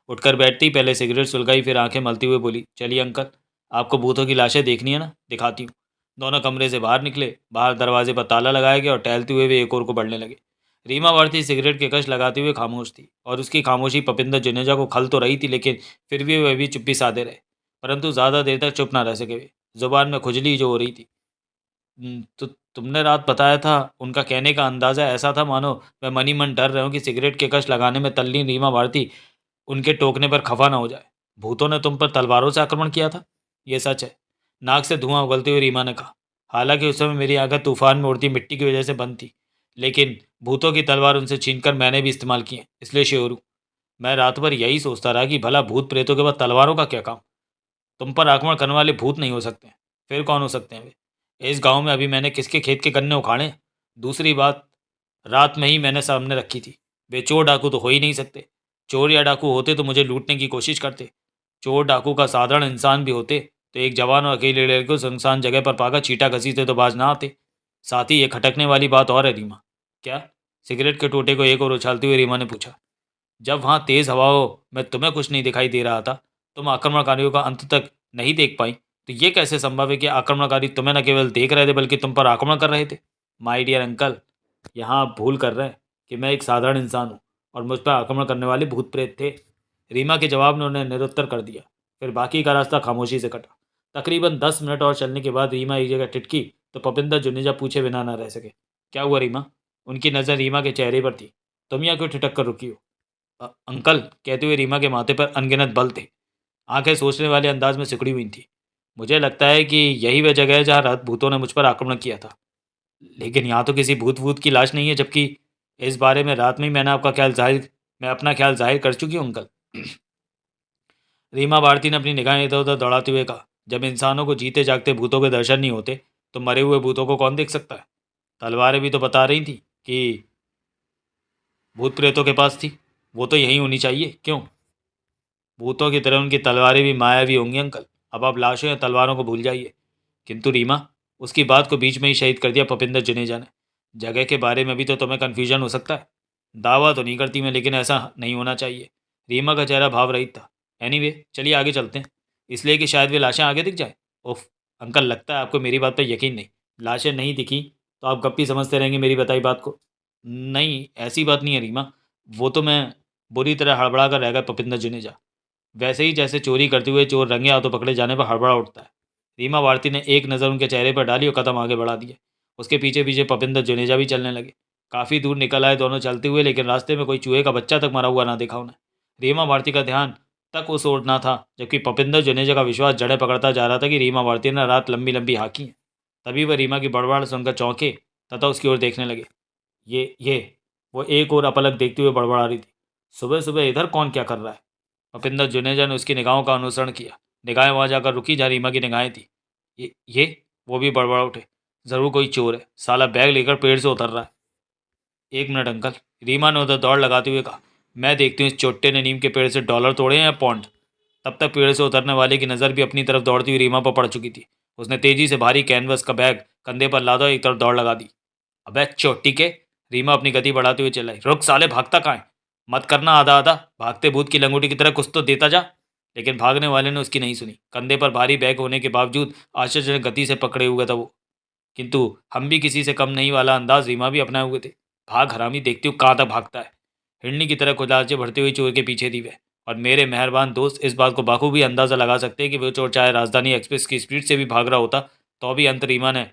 उठकर बैठती ही पहले सिगरेट सुलगाई, फिर आंखें मलते हुए बोली, चलिए अंकल, आपको भूतों की लाशें देखनी है ना, दिखाती हूँ। दोनों कमरे से बाहर निकले। बाहर दरवाजे पर ताला लगाया गया और टहलते हुए वे एक और को बढ़ने लगे। रीमा भारती सिगरेट के कश लगाते हुए खामोश थी, और उसकी खामोशी पपिंदर जुनेजा को खल तो रही थी, लेकिन फिर भी वे भी चुप्पी साधे रहे। परंतु ज़्यादा देर तक चुप ना रह सके वे। जुबान में खुजली जो हो रही थी। तो तुमने रात बताया था, उनका कहने का अंदाज़ा ऐसा था मानो मैं मन ही मन डर रहा हूँ कि सिगरेट के कश लगाने में तल्लीन रीमा भारती उनके टोकने पर खफा ना हो जाए। भूतों ने तुम पर तलवारों से आक्रमण किया था? ये सच है। नाक से धुआं उगलते हुए रीमा ने कहा। हालांकि उस समय मेरी आंखें तूफान में उड़ती मिट्टी की वजह से बंद थी, लेकिन भूतों की तलवार उनसे छीनकर मैंने भी इस्तेमाल की है, इसलिए श्योर हूँ। मैं रात भर यही सोचता रहा कि भला भूत प्रेतों के बाद तलवारों का क्या काम? तुम पर आक्रमण करने वाले भूत नहीं हो सकते हैं, फिर कौन हो सकते हैं वे? इस गांव में अभी मैंने किसके खेत के गन्ने उखाड़े? दूसरी बात, रात में ही मैंने सामने रखी थी, वे चोर डाकू तो हो ही नहीं सकते। चोर या डाकू होते तो मुझे लूटने की कोशिश करते। चोर डाकू का साधारण इंसान भी होते तो एक जवान और अकेले लड़के को सुनसान जगह पर पाकर चीटा घसीटते तो बाज ना आते। साथ ही ये खटकने वाली बात और है रीमा। क्या? सिगरेट के टोटे को एक और उछालते हुए रीमा ने पूछा। जब वहाँ तेज हवाओं में तुम्हें कुछ नहीं दिखाई दे रहा था, तुम आक्रमणकारियों का अंत तक नहीं देख पाई, तो ये कैसे संभव है कि आक्रमणकारी तुम्हें न केवल देख रहे थे बल्कि तुम पर आक्रमण कर रहे थे? माय डियर अंकल, यहाँ आप भूल कर रहे हैं कि मैं एक साधारण इंसान हूँ और मुझ पर आक्रमण करने वाले भूत प्रेत थे। रीमा के जवाब ने उन्हें निरुत्तर कर दिया। फिर बाकी का रास्ता खामोशी से कटा। तकरीबन 10 मिनट और चलने के बाद रीमा एक जगह टिटकी तो पपिंदर जुनेजा पूछे बिना ना रह सके। क्या हुआ रीमा? उनकी नज़र रीमा के चेहरे पर थी। तुम यहाँ क्यों ठिठक कर रुकी हो? अंकल, कहते हुए रीमा के माथे पर अनगिनत बल थे। आंखें सोचने वाले अंदाज में सिकुड़ी हुई थी। मुझे लगता है कि यही वह जगह है जहाँ रात भूतों ने मुझ पर आक्रमण किया था। लेकिन यहाँ तो किसी भूत वूत की लाश नहीं है, जबकि इस बारे में रात में ही मैं अपना ख्याल जाहिर कर चुकी हूँ अंकल। रीमा भारती ने अपनी निगाहें इधर उधर दौड़ाते हुए कहा, जब इंसानों को जीते जागते भूतों के दर्शन नहीं होते तो मरे हुए भूतों को कौन देख सकता है? तलवारें भी तो बता रही थी कि भूत प्रेतों के पास थी। वो तो यहीं होनी चाहिए। क्यों? भूतों की तरह उनकी तलवारें भी मायावी होंगी अंकल। अब आप लाशों या तलवारों को भूल जाइए। किंतु रीमा, उसकी बात को बीच में ही शहीद कर दिया पपिंदर जुनेजा ने। जगह के बारे में भी तो तुम्हें कन्फ्यूजन हो सकता है। दावा तो नहीं करती मैं, लेकिन ऐसा नहीं होना चाहिए। रीमा का चेहरा भाव रहित था। एनीवे, चलिए आगे चलते हैं। इसलिए कि शायद वे लाशें आगे दिख जाए। उफ अंकल, लगता है आपको मेरी बात पर यकीन नहीं। लाशें नहीं दिखी तो आप गप्पी समझते रहेंगे मेरी बताई बात को। नहीं, ऐसी बात नहीं है रीमा। वो तो मैं बुरी तरह हड़बड़ा कर रह गया पपिंदर जुनेजा। वैसे ही जैसे चोरी करते हुए चोर रंगे हाथों पकड़े जाने पर हड़बड़ा उठता है। रीमा भारती ने एक नज़र उनके चेहरे पर डाली और कदम आगे बढ़ा दिए। उसके पीछे पीछे पपिंदर जुनेजा भी चलने लगे। काफ़ी दूर निकल आए दोनों चलते हुए, लेकिन रास्ते में कोई चूहे का बच्चा तक मरा हुआ ना देखा उन्हें। रीमा भारती का ध्यान तक उस ओर ना था, जबकि पपिंदर जुनेजा का विश्वास जड़ें पकड़ता जा रहा था कि रीमा भारती ने रात लंबी लंबी हाँकी है। तभी वह रीमा की बड़बड़ सुनकर चौंके तथा उसकी ओर देखने लगे। ये वो एक और अपलक देखते हुए बड़बड़ा रही थी। सुबह सुबह इधर कौन क्या कर रहा है? भूपेंद्र जुनेजा ने उसकी निगाहों का अनुसरण किया। निगाहें वहां जाकर रुकी जहाँ रीमा की निगाहें थी। ये वो भी बड़बड़ा उठे। ज़रूर कोई चोर है, साला बैग लेकर पेड़ से उतर रहा है। 1 मिनट अंकल, रीमा ने उधर दौड़ लगाते हुए कहा। मैं देखती हूँ इस चोट्टे ने नीम के पेड़ से डॉलर तोड़े हैं या पौंड। तब तक पेड़ से उतरने वाले की नज़र भी अपनी तरफ दौड़ती हुई रीमा पर पड़ चुकी थी। उसने तेजी से भारी कैनवस का बैग कंधे पर लादा और एक तरफ दौड़ लगा दी। अबे चोटी के! रीमा अपनी गति बढ़ाते हुए चिल्लाई। रुक साले, भागता कहाँ है? मत करना आधा आधा, भागते भूत की लंगोटी की तरह कुछ तो देता जा। लेकिन भागने वाले ने उसकी नहीं सुनी। कंधे पर भारी बैग होने के बावजूद आश्चर्यजनक गति से पकड़े हुए था वो। किंतु हम भी किसी से कम नहीं वाला अंदाज रीमा भी अपनाए हुए थे। भाग हरामी, देखती हूँ कहाँ तक भागता है। हिरनी की तरह खुदाचे भरते हुए चोर के पीछे थी वह। और मेरे मेहरबान दोस्त इस बात को बखूबी अंदाज़ा लगा सकते हैं कि वो चोर चाहे राजधानी एक्सप्रेस की स्पीड से भी भाग रहा होता तो भी अंत रीमा ने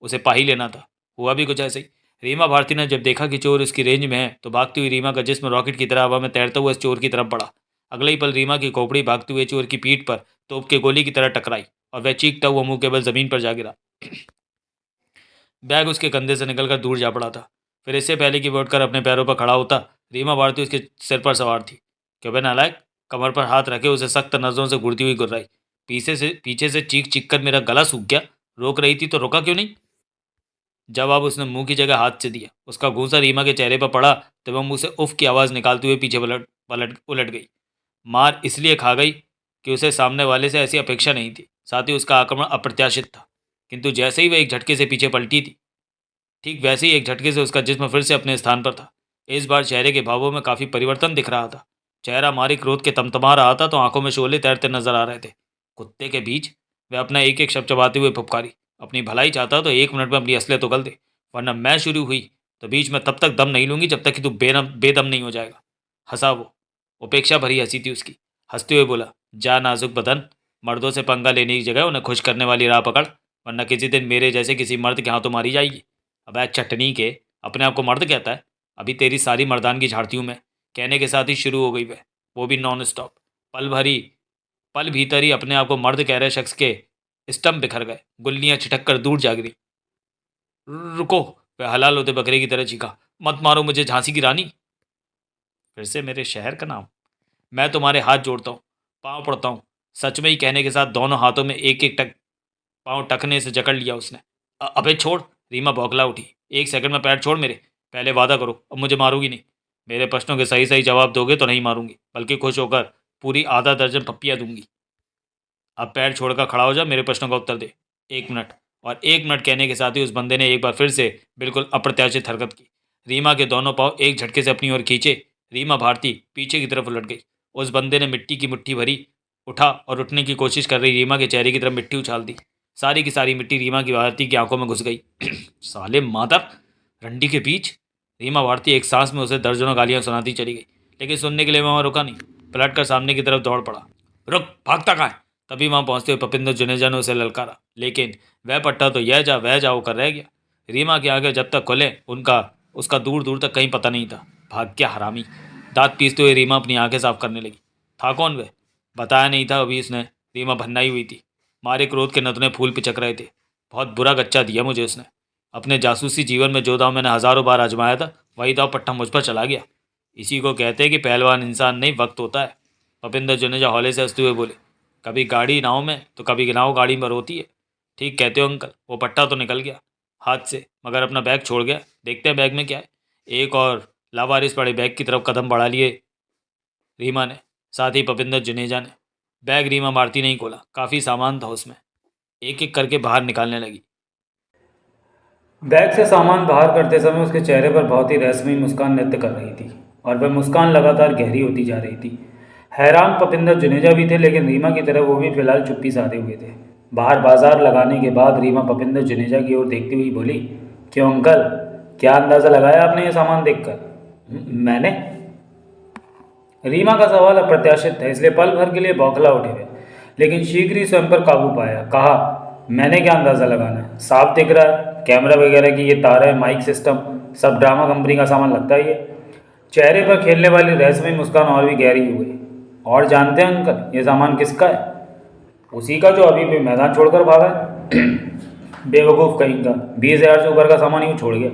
उसे पा ही लेना था। हुआ भी कुछ ऐसे ही। रीमा भारती ने जब देखा कि चोर उसकी रेंज में है तो भागती हुई रीमा का जिस्म रॉकेट की तरह हवा में तैरता हुआ इस चोर की तरफ बढ़ा। अगले ही पल रीमा की खोपड़ी भागते हुए चोर की पीठ पर तोप के गोली की तरह टकराई और वह चीखता हुआ मुंह के बल जमीन पर जा गिरा। बैग उसके कंधे से निकलकर दूर जा पड़ा था। फिर इससे पहले कि वो उठकर अपने पैरों पर खड़ा होता, रीमा भारती उसके सिर पर सवार थी। क्यों बे नालायक! कमर पर हाथ रखे उसे सख्त नजरों से घूरती हुई गुर्राई। पीछे से चीख चीख कर मेरा गला सूख गया। रोक रही थी तो रोका क्यों नहीं? जवाब उसने मुंह की जगह हाथ से दिया। उसका घूंसा रीमा के चेहरे पर पड़ा तो वह मुंह से उफ की आवाज़ निकालते हुए पीछे पलट पलट उलट गई। मार इसलिए खा गई कि उसे सामने वाले से ऐसी अपेक्षा नहीं थी। साथ ही उसका आक्रमण अप्रत्याशित था। किंतु जैसे ही वह एक झटके से पीछे पलटी थी, ठीक वैसे ही एक झटके से उसका जिस्म फिर से अपने स्थान पर था। इस बार चेहरे के भावों में काफ़ी परिवर्तन दिख रहा था। चेहरा मारी क्रोध के तमतमा रहा था तो आंखों में शोले तैरते नजर आ रहे थे। कुत्ते के बीच! वह अपना एक एक शब्द चबाते हुए फुफकारी। अपनी भलाई चाहता तो 1 मिनट में अपनी असलियत उगल दे, वरना मैं शुरू हुई तो बीच में तब तक दम नहीं लूंगी जब तक कि तू बेदम नहीं हो जाएगा। हंसा वो। उपेक्षा भरी हंसी थी उसकी। हंसते हुए बोला, जा नाजुक बदन, मर्दों से पंगा लेने की जगह उन्हें खुश करने वाली राह पकड़, वरना किसी दिन मेरे जैसे किसी मर्द के हाथों मारी जाएगी। अबे चटनी के! अपने आप को मर्द कहता है? अभी तेरी सारी मर्दानगी झाड़ती हूँ मैं। कहने के साथ ही शुरू हो गई वह, वो भी नॉन स्टॉप। पल भरी पल भीतर ही अपने आप को मर्द कह रहे शख्स के स्टम्प बिखर गए। गुल्लियां छिटक कर दूर जा गिरी। रुको! वह हलाल होते बकरे की तरह चीखा। मत मारो मुझे झांसी की रानी! फिर से मेरे शहर का नाम? मैं तुम्हारे हाथ जोड़ता हूँ, पाँव पड़ता हूँ। सच में ही कहने के साथ दोनों हाथों में एक एक पाँव टकने से जकड़ लिया उसने। अबे छोड़! रीमा बौखला उठी। 1 सेकंड में पैर छोड़ मेरे। पहले वादा करो, अब मुझे मारोगी नहीं। मेरे प्रश्नों के सही सही जवाब दोगे तो नहीं मारूंगी, बल्कि खुश होकर पूरी आधा दर्जन पप्पियाँ दूंगी। अब पैर छोड़कर खड़ा हो जा, मेरे प्रश्नों का उत्तर दे। 1 मिनट। और 1 मिनट कहने के साथ ही उस बंदे ने एक बार फिर से बिल्कुल अप्रत्याशित हरकत की। रीमा के दोनों पाँव एक झटके से अपनी ओर खींचे। रीमा भारती पीछे की तरफ उलट गई। उस बंदे ने मिट्टी की मुट्ठी भरी उठा और उठने की कोशिश कर रही रीमा के चेहरे की तरफ मिट्टी उछाल दी। सारी की सारी मिट्टी रीमा की भारती की आंखों में घुस गई। साले मादर! रंडी के बीच! रीमा भारती एक सांस में उसे दर्जनों गालियां सुनाती चली गई, लेकिन सुनने के लिए वहां रुका नहीं। पलट कर सामने की तरफ दौड़ पड़ा। रुक! भागता कहाँ है? तभी वहाँ पहुँचते हुए पपिंदर जुनेजा ने उसे ललकारा, लेकिन वह पट्टा तो यह जा वह जा होकर रह गया। रीमा के आगे जब तक खुले उनका उसका दूर दूर तक कहीं पता नहीं था। भाग्य हरामी। दांत पीसते हुए रीमा अपनी आंखें साफ करने लगी। था कौन वह? बताया नहीं था अभी उसने। रीमा भन्नाई हुई थी। मारे क्रोध के नथुने फूल पिचक रहे थे। बहुत बुरा गच्चा दिया मुझे उसने। अपने जासूसी जीवन में जो दाव मैंने हजारों बार आजमाया था, वही दाव पट्टा मुझ पर चला गया। इसी को कहते हैं कि पहलवान इंसान नहीं, वक्त होता है। भूपेंद्र जुनेजा हौले से हंसते हुए बोले, कभी गाड़ी नाव में तो कभी नाव गाड़ी में होती है। ठीक कहते हो अंकल। वो पट्टा तो निकल गया हाथ से, मगर अपना बैग छोड़ गया। देखते हैं बैग में क्या है। एक और लावारिस पड़े बैग की तरफ कदम बढ़ा लिए रीमा ने, साथ ही भूपेंद्र जुनेजा ने। बैग रीमा मारती नहीं खोला। काफ़ी सामान था उसमें। एक एक करके बाहर निकालने लगी। बैग से सामान बाहर करते समय उसके चेहरे पर बहुत ही रहस्यमयी मुस्कान नृत्य कर रही थी और वह मुस्कान लगातार गहरी होती जा रही थी। हैरान भूपेंद्र जुनेजा भी थे, लेकिन रीमा की तरह वो भी फिलहाल चुप्पी साधे हुए थे। बाहर बाजार लगाने के बाद रीमा भूपेंद्र जुनेजा की ओर देखती हुई बोली, क्यों अंकल, क्या अंदाज़ा लगाया आपने ये सामान देखकर? मैंने? रीमा का सवाल अप्रत्याशित था, इसलिए पल भर के लिए बौखला उठे हुए, लेकिन शीघ्र ही स्वयं पर काबू पाया। कहा, मैंने क्या अंदाज़ा लगाना है? साफ दिख रहा है, कैमरा वगैरह की ये तारें, माइक सिस्टम, सब ड्रामा कंपनी का सामान लगता ही है। चेहरे पर खेलने वाली रहस्यमयी मुस्कान और भी गहरी हो गई। और जानते हैं अंकल, ये सामान किसका है? उसी का जो अभी भी मैदान छोड़कर भागा है। बेवकूफ़ कहीं का, 20,000 से ऊपर का सामान यूँ छोड़ गया।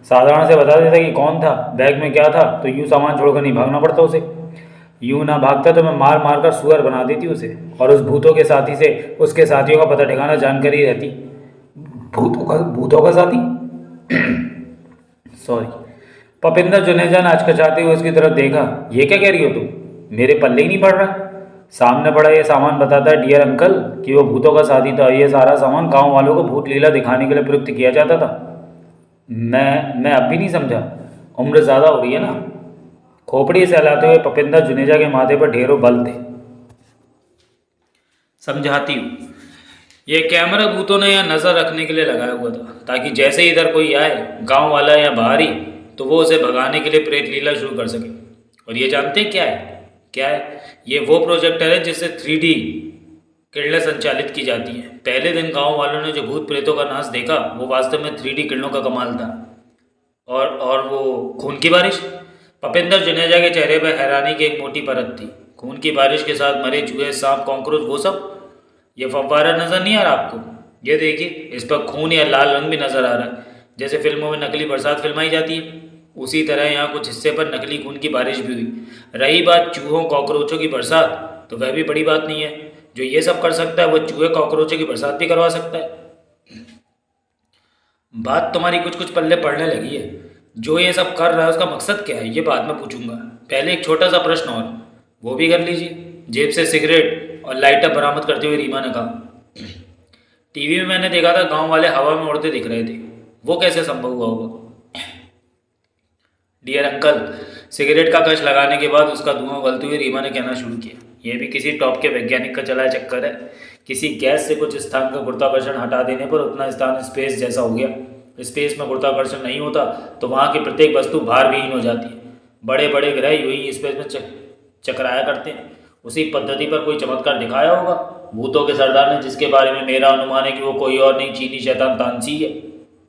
साधारण से बता देता कि कौन था, बैग में क्या था, तो यूँ सामान छोड़कर नहीं भागना पड़ता उसे। यूँ ना भागता तो मैं मार मार कर सुअर बना देती उसे, और उस भूतों के साथी से उसके साथियों का पता ठिकाना जानकारी रहती। भूतों का साथी? सॉरी। भूपेंद्र जुनेजा ने अचकचाते हुए उसकी तरफ देखा। ये क्या कह रही हो तुम? मेरे पल्ले ही नहीं पड़ रहा। सामने पड़ा ये सामान बताता है डियर अंकल कि वो भूतों का साथी था। ये सारा सामान गांव वालों को भूत लीला दिखाने के लिए प्रयुक्त किया जाता था। मैं अब भी नहीं समझा। उम्र ज़्यादा हो रही है ना? खोपड़ी सहलाते हुए भूपेंद्र जुनेजा के माथे पर ढेरों बल थे। समझाती हूँ। ये कैमरा भूतों ने यहाँ नज़र रखने के लिए लगाया हुआ था, ताकि जैसे ही इधर कोई आए, गांव वाला या बाहरी, तो वो उसे भगाने के लिए प्रेत लीला शुरू कर सके। और ये जानते हैं क्या है? क्या है? ये वो प्रोजेक्टर है जिससे 3D किरणें संचालित की जाती हैं। पहले दिन गांव वालों ने जो भूत प्रेतों का नाच देखा, वो वास्तव में 3D किरणों का कमाल था। और वो खून की बारिश? भूपेंद्र जुनेजा के चेहरे पर हैरानी की एक मोटी परत थी। खून की बारिश के साथ मरे चूहे, सांप, कॉकरोच, वो सब? ये फव्वारा नज़र नहीं आ रहा आपको? ये देखिए, इस पर खून या लाल रंग भी नज़र आ रहा है। जैसे फिल्मों में नकली बरसात फिल्माई जाती है, उसी तरह यहाँ कुछ हिस्से पर नकली खून की बारिश भी हुई। रही बात चूहों कॉकरोचों की बरसात, तो वह भी बड़ी बात नहीं है। जो ये सब कर सकता है, वो चूहे कॉकरोचों की बरसात भी करवा सकता है। बात तुम्हारी कुछ कुछ पल्ले पड़ने लगी है। जो ये सब कर रहा है उसका मकसद क्या है, ये बाद में पूछूंगा। पहले एक छोटा सा प्रश्न और, वो भी कर लीजिए। जेब से सिगरेट और लाइटर बरामद करते हुए रीमा ने कहा, टीवी में मैंने देखा था गांव वाले हवा में उड़ते दिख रहे थे। वो कैसे संभव हुआ होगा? डियर अंकल, सिगरेट का कश लगाने के बाद उसका धुआं उगलते हुए रीमा ने कहना शुरू किया, यह भी किसी टॉप के वैज्ञानिक का चलाया चक्कर है। किसी गैस से कुछ स्थान का गुरुत्वाकर्षण हटा देने पर उतना स्थान स्पेस जैसा हो गया। स्पेस में गुरुत्वाकर्षण नहीं होता तो वहाँ की प्रत्येक वस्तु भार विहीन हो जाती है। बड़े बड़े ग्रह यूं ही स्पेस में चकराया करते हैं। उसी पद्धति पर कोई चमत्कार दिखाया होगा भूतों के सरदार ने, जिसके बारे में मेरा अनुमान है कि वो कोई और नहीं, चीनी शैतान तानसी है।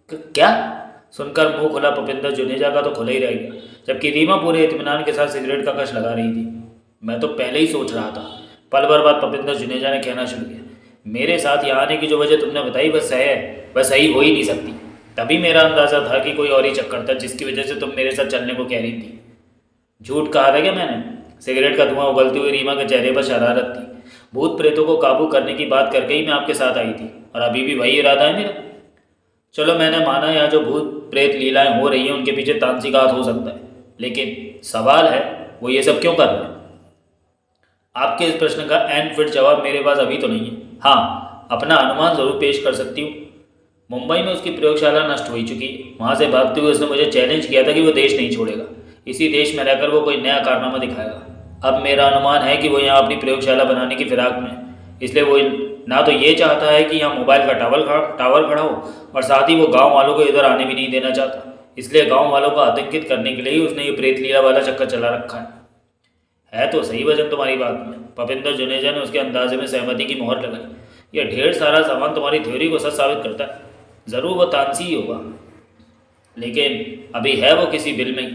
क्या? सुनकर मुंह खुला भूपेंद्र जुनेजा का तो खुला ही रह गया, जबकि रीमा पूरे इत्मीनान के साथ सिगरेट का कश लगा रही थी। मैं तो पहले ही सोच रहा था। पल भर बाद भूपेंद्र जुनेजा ने कहना शुरू किया, मेरे साथ यहाँ आने की जो वजह तुमने बताई वह सही हो ही नहीं सकती। तभी मेरा अंदाज़ा था कि कोई और ही चक्कर था जिसकी वजह से तुम मेरे साथ चलने को कह रही थी। झूठ कहा था क्या मैंने? सिगरेट का धुआं उगलते हुए रीमा के चेहरे पर शरारत थी। भूत प्रेतों को काबू करने की बात करके ही मैं आपके साथ आई थी, और अभी भी वही इरादा है मेरा। चलो मैंने माना यहाँ जो भूत प्रेत लीलाएं हो रही हैं उनके पीछे तामसी का हाथ हो सकता है, लेकिन सवाल है वो ये सब क्यों कर रहे हैं? आपके इस प्रश्न का एंड फिट जवाब मेरे पास अभी तो नहीं है। हाँ, अपना अनुमान ज़रूर पेश कर सकती हूँ। मुंबई में उसकी प्रयोगशाला नष्ट हो चुकी है। वहाँ से भागते हुए उसने मुझे चैलेंज किया था कि वो देश नहीं छोड़ेगा, इसी देश में रहकर वो कोई नया कारनामा दिखाएगा। अब मेरा अनुमान है कि वो यहाँ अपनी प्रयोगशाला बनाने की फिराक में है। इसलिए वो ना तो ये चाहता है कि यहाँ मोबाइल का टावर खड़ा हो, और साथ ही वो गांव वालों को इधर आने भी नहीं देना चाहता। इसलिए गांव वालों को आतंकित करने के लिए ही उसने ये प्रेत लीला वाला चक्कर चला रखा है। है तो सही वजन तुम्हारी बात में। भूपेंद्र जुनेजा ने उसके अंदाजे में सहमति की मोहर लगाई। यह ढेर सारा सामान तुम्हारी थ्योरी को सच साबित करता है। ज़रूर वो तानसी ही होगा, लेकिन अभी है वो किसी बिल में ही।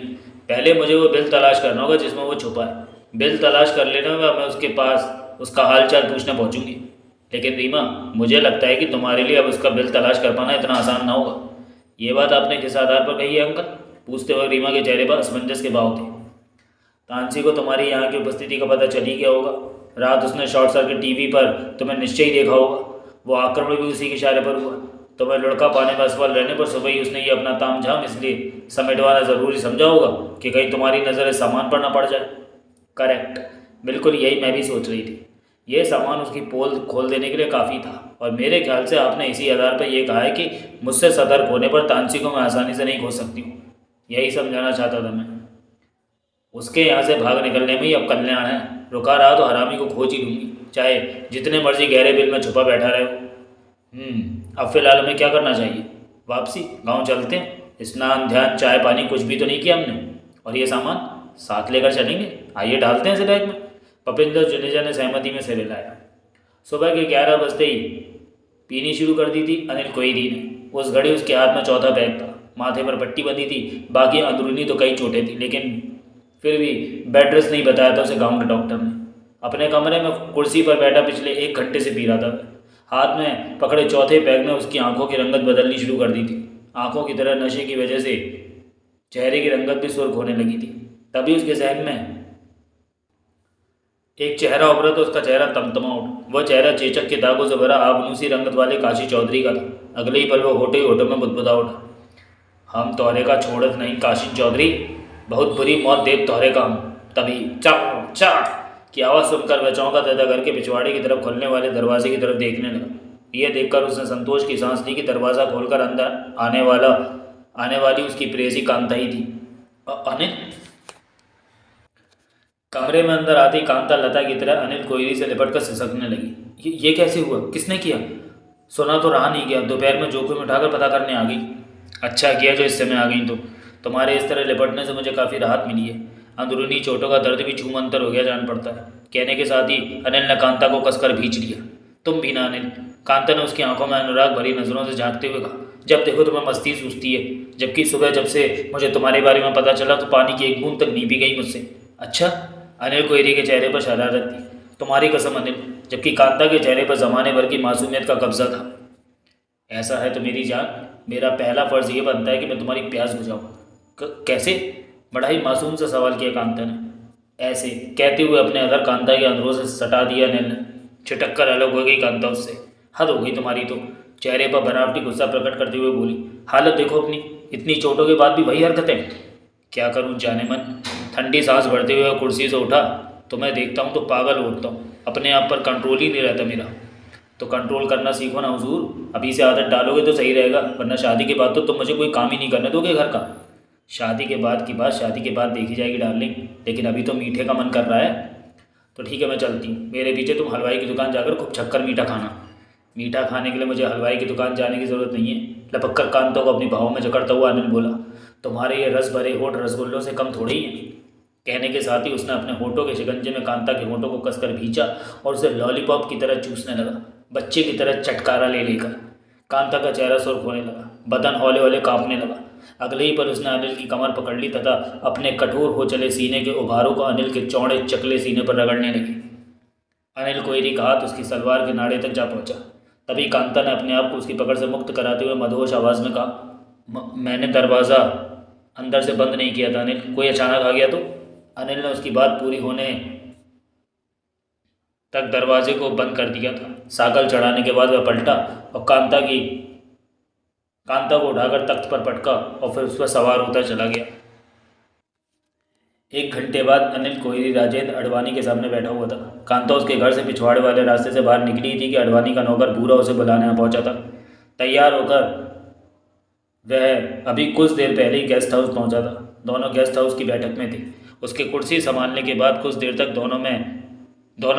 पहले मुझे वो बिल तलाश करना होगा जिसमें वो छुपा है। बिल तलाश कर लेने में मैं उसके पास उसका हाल चाल पूछने पहुंचूंगी। लेकिन रीमा, मुझे लगता है कि तुम्हारे लिए अब उसका बिल तलाश कर पाना इतना आसान ना होगा। ये बात आपने किस आधार पर कही है अंकल? पूछते वक्त रीमा के चेहरे पर असमंजस के भाव थे। तानसी को तुम्हारी यहाँ की उपस्थिति का पता चल ही गया होगा। रात उसने शॉर्ट सर्किट टीवी पर तुम्हें निश्चय ही देखा होगा। वो आक्रमण भी उसी के इशारे पर हुआ। तुम्हें लड़का पाने में असफल रहने पर सुबह ही उसने ये अपना तामझाम इसलिए समेटवाना ज़रूरी समझा होगा कि कहीं तुम्हारी नज़र सामान पर ना पड़ जाए। करेक्ट, बिल्कुल यही मैं भी सोच रही थी। ये सामान उसकी पोल खोल देने के लिए काफ़ी था, और मेरे ख्याल से आपने इसी आधार पर यह कहा है कि मुझसे सतर्क होने पर तानसी को मैं आसानी से नहीं खोज सकती हूँ। यही समझाना चाहता था मैं। उसके यहाँ से भाग निकलने में ही अब कल्याण है। रुका रहा तो हरामी को खोज ही लूँगी, चाहे जितने मर्जी गहरे बिल में छुपा बैठा रहे हो। अब फिलहाल हमें क्या करना चाहिए? वापसी, गांव चलते हैं। स्नान ध्यान चाय पानी कुछ भी तो नहीं किया हमने, और ये सामान साथ लेकर चलेंगे। आइए डालते हैं इसे बैग में। भूपेंद्र जुनेजा ने सहमति में सिर हिलाया। सुबह के 11 बजते ही पीनी शुरू कर दी थी अनिल कोयरी ने। उस घड़ी उसके हाथ में चौथा बैग था। माथे पर पट्टी बंधी थी, बाकी अंदरूनी तो कई चोटें थी, लेकिन फिर भी बेड रेस्ट नहीं बताया था उसे गाँव के डॉक्टर ने। अपने कमरे में कुर्सी पर बैठा पिछले 1 घंटे से पी रहा था। हाथ में पकड़े चौथे बैग ने उसकी आंखों की रंगत बदलनी शुरू कर दी थी। आंखों की तरह नशे की वजह से चेहरे की रंगत भी सुर्ख होने लगी थी। तभी उसके जहन में एक चेहरा उभरा तो उसका चेहरा तमतमा उठा। वह चेहरा चेचक के दागों से भरा आबनूसी रंगत वाले काशी चौधरी का था। अगले ही पल वो होठे ही होठों में बुदबुदा उठा। हम तोहरे का छोड़त नहीं काशी चौधरी, बहुत बुरी मौत देव तोहरे का हम। तभी चक चक की आवाज़ सुनकर वह चौंका तथा घर के पिछवाड़े की तरफ खुलने वाले दरवाजे की तरफ देखने लगा। यह देखकर उसने संतोष की सांस ली कि दरवाज़ा खोलकर अंदर आने वाली उसकी प्रेयसी कांता ही थी। अनिल। कमरे में अंदर आती कांता लता की तरह अनिल कोयरी से लिपट कर सिसकने लगी। ये कैसे हुआ? किसने किया? सुना तो रहा नहीं गया। दोपहर में जोखिम उठाकर पता करने आ गई। अच्छा किया जो इस समय आ गई। तो तुम्हारे इस तरह लिपटने से मुझे काफ़ी राहत मिली है। अंदरूनी चोटों का दर्द भी छूमंतर हो गया जान पड़ता है। कहने के साथ ही अनिल ने कांता को कसकर भींच लिया। तुम भी ना अनिल। कांता ने उसकी आंखों में अनुराग भरी नज़रों से झांकते हुए कहा। जब देखो तुम्हें मस्ती सूझती है, जबकि सुबह जब से मुझे तुम्हारे बारे में पता चला तो पानी की एक बूंद तक नहीं पी गई मुझसे। अच्छा? अनिल कोयरी के चेहरे पर शरारत थी। तुम्हारी कसम अनिल, जबकि कांता के चेहरे पर ज़माने भर की मासूमियत का कब्जा था। ऐसा है तो मेरी जान, मेरा पहला फ़र्ज़ ये बनता है कि मैं तुम्हारी प्यास बुझाऊँ। कैसे? बड़ा ही मासूम सा सवाल किया कांता ने। ऐसे कहते हुए अपने अधर कांता के अंदरों से सटा दिया अनिल ने। छिटक कर अलग हो गई कांता उससे। हद हो गई तुम्हारी तो। चेहरे पर बनावटी गुस्सा प्रकट करते हुए बोली। हालत देखो अपनी, इतनी चोटों के बाद भी वही हरकतें। क्या करूँ जाने मन। ठंडी सांस भरते हुए कुर्सी से उठा। तो मैं देखता हूँ तो पागल उठता हूँ। अपने आप पर कंट्रोल ही नहीं रहता मेरा। तो कंट्रोल करना सीखो ना हुजूर। अभी से आदत डालोगे तो सही रहेगा, वरना शादी के बाद तो तुम मुझे कोई काम ही नहीं करने दोगे घर का। शादी के बाद की बात शादी के बाद देखी जाएगी डार्लिंग, लेकिन अभी तो मीठे का मन कर रहा है। तो ठीक है मैं चलती हूँ। मेरे पीछे तुम हलवाई की दुकान जाकर खूब छक्कर मीठा खाना। मीठा खाने के लिए मुझे हलवाई की दुकान जाने की ज़रूरत नहीं है। लपक कर कांतों को अपनी भावों में जकड़ता हुआ अनिल बोला। तुम्हारे ये रस भरे होठ रसगुल्लों से कम थोड़े ही हैं। कहने के साथ ही उसने अपने होठों के शिकंजे में कांता के होठों को कसकर भींचा और उसे लॉलीपॉप की तरह चूसने लगा, बच्चे की तरह चटकारा ले लेकर। कांता का चेहरा सुर्ख होने लगा, बदन हौले हौले कांपने लगा। अगले ही पल उसने अनिल की कमर पकड़ ली तथा अपने कठोर हो चले सीने के उभारों को अनिल के चौड़े चकले सीने पर रगड़ने लगी। अनिल कोयरी का हाथ उसकी सलवार के नाड़े तक जा पहुंचा। तभी कांता ने अपने आप को उसकी पकड़ से मुक्त कराते हुए मदहोश आवाज़ में कहा, मैंने दरवाज़ा अंदर से बंद नहीं किया था अनिल, कोई अचानक आ गया तो। अनिल ने उसकी बात पूरी होने तक दरवाजे को बंद कर दिया था। साकल चढ़ाने के बाद वह पलटा और कांता को उठाकर तख्त पर पटका और फिर उस पर सवार होता चला गया। 1 घंटे बाद अनिल कोयरी राजेंद्र अडवाणी के सामने बैठा हुआ था। कांता उसके घर से पिछवाड़े वाले रास्ते से बाहर निकली थी कि अडवाणी का नौकर भूरा उसे बुलाने आ पहुंचा था। तैयार होकर वह अभी कुछ देर पहले ही गेस्ट हाउस पहुंचा था। दोनों गेस्ट हाउस की बैठक में थे। उसके कुर्सी संभालने के बाद कुछ देर तक दोनों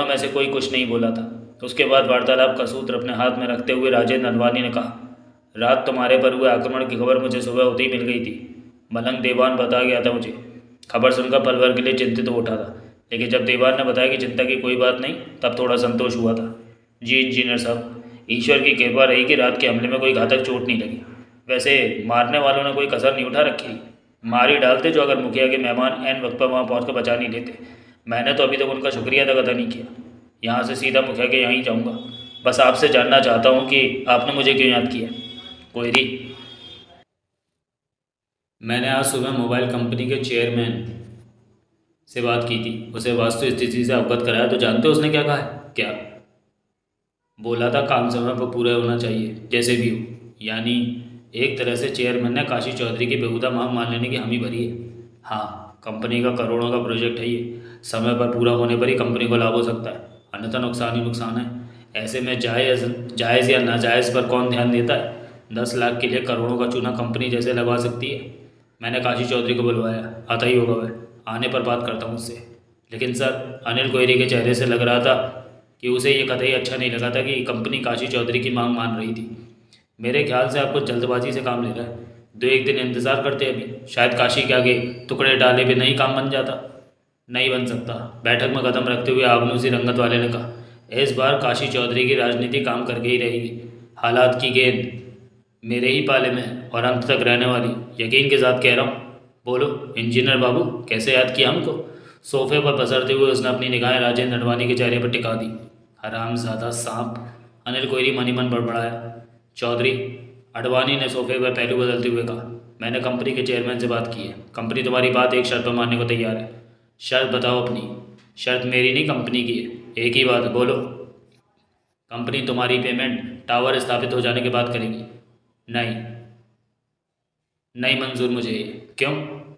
में से कोई कुछ नहीं बोला था। उसके बाद वार्तालाप का सूत्र अपने हाथ में रखते हुए राजेंद्र अडवाणी ने कहा, रात तुम्हारे पर हुए आक्रमण की खबर मुझे सुबह होते ही मिल गई थी। मलंग देवान बता गया था मुझे। खबर सुनकर पल भर के लिए चिंतित हो उठा था। लेकिन जब देवान ने बताया कि चिंता की कोई बात नहीं, तब थोड़ा संतोष हुआ था। जी इंजीनियर साहब, ईश्वर की कृपा रही कि रात के हमले में कोई घातक चोट नहीं लगी। वैसे मारने वालों ने कोई कसर नहीं उठा रखी। मार ही डालते जो अगर मुखिया के मेहमान ऐन वक्त पर वहाँ पहुँच कर बचा नहीं लेते। मैंने तो अभी तक उनका शुक्रिया तक अदा नहीं किया। यहाँ से सीधा मुखिया के यहाँ ही जाऊँगा। बस आपसे जानना चाहता हूँ कि आपने मुझे क्यों याद किया। कोयरी, मैंने आज सुबह मोबाइल कंपनी के चेयरमैन से बात की थी। उसे वास्तु स्थिति से अवगत कराया तो जानते हो उसने क्या कहा है? क्या बोला था? काम समय पर पूरा होना चाहिए जैसे भी हो। यानी एक तरह से चेयरमैन ने काशी चौधरी की बेहुदा मांग मान लेने की हामी भरी है। हाँ, कंपनी का करोड़ों का प्रोजेक्ट है ये। समय पर पूरा होने पर ही कंपनी को लाभ हो सकता है, अन्यथा नुकसान ही नुकसान है। ऐसे में जायज़ या नाजायज़ पर कौन ध्यान देता है? 10 लाख के लिए करोड़ों का चूना कंपनी जैसे लगवा सकती है। मैंने काशी चौधरी को बुलवाया, आता ही होगा वह। आने पर बात करता हूँ उससे। लेकिन सर, अनिल कोयरी के चेहरे से लग रहा था कि उसे ये कतई अच्छा नहीं लगा था कि कंपनी काशी चौधरी की मांग मान रही थी। मेरे ख्याल से आपको जल्दबाजी से काम ले रहा है। 2-1 दिन इंतज़ार करते अभी, शायद काशी के आगे टुकड़े डाले भी नहीं काम बन जाता। नहीं बन सकता, बैठक में कदम रखते हुए आबनूसी रंगत वाले ने कहा। इस बार काशी चौधरी की राजनीति काम करके ही रहेगी। हालात की गेंद मेरे ही पाले में है और अंत तक रहने वाली, यकीन के साथ कह रहा हूँ। बोलो इंजीनियर बाबू, कैसे याद किया हमको? सोफे पर पसरते हुए उसने अपनी निगाहें राजेंद्र अडवाणी के चेहरे पर टिका दी। हरामज़ादा सांप, अनिल कोयरी मनी मन बड़बड़ाया। चौधरी, अडवाणी ने सोफे पर पहलू बदलते हुए कहा, मैंने कंपनी के चेयरमैन से बात की है। कंपनी तुम्हारी बात एक शर्त पर मानने को तैयार है। शर्त बताओ अपनी। शर्त मेरी नहीं, कंपनी की है। एक ही बात है, बोलो। कंपनी तुम्हारी पेमेंट टावर स्थापित हो जाने के बाद करेगी। नहीं, नहीं मंजूर मुझे ये। क्यों?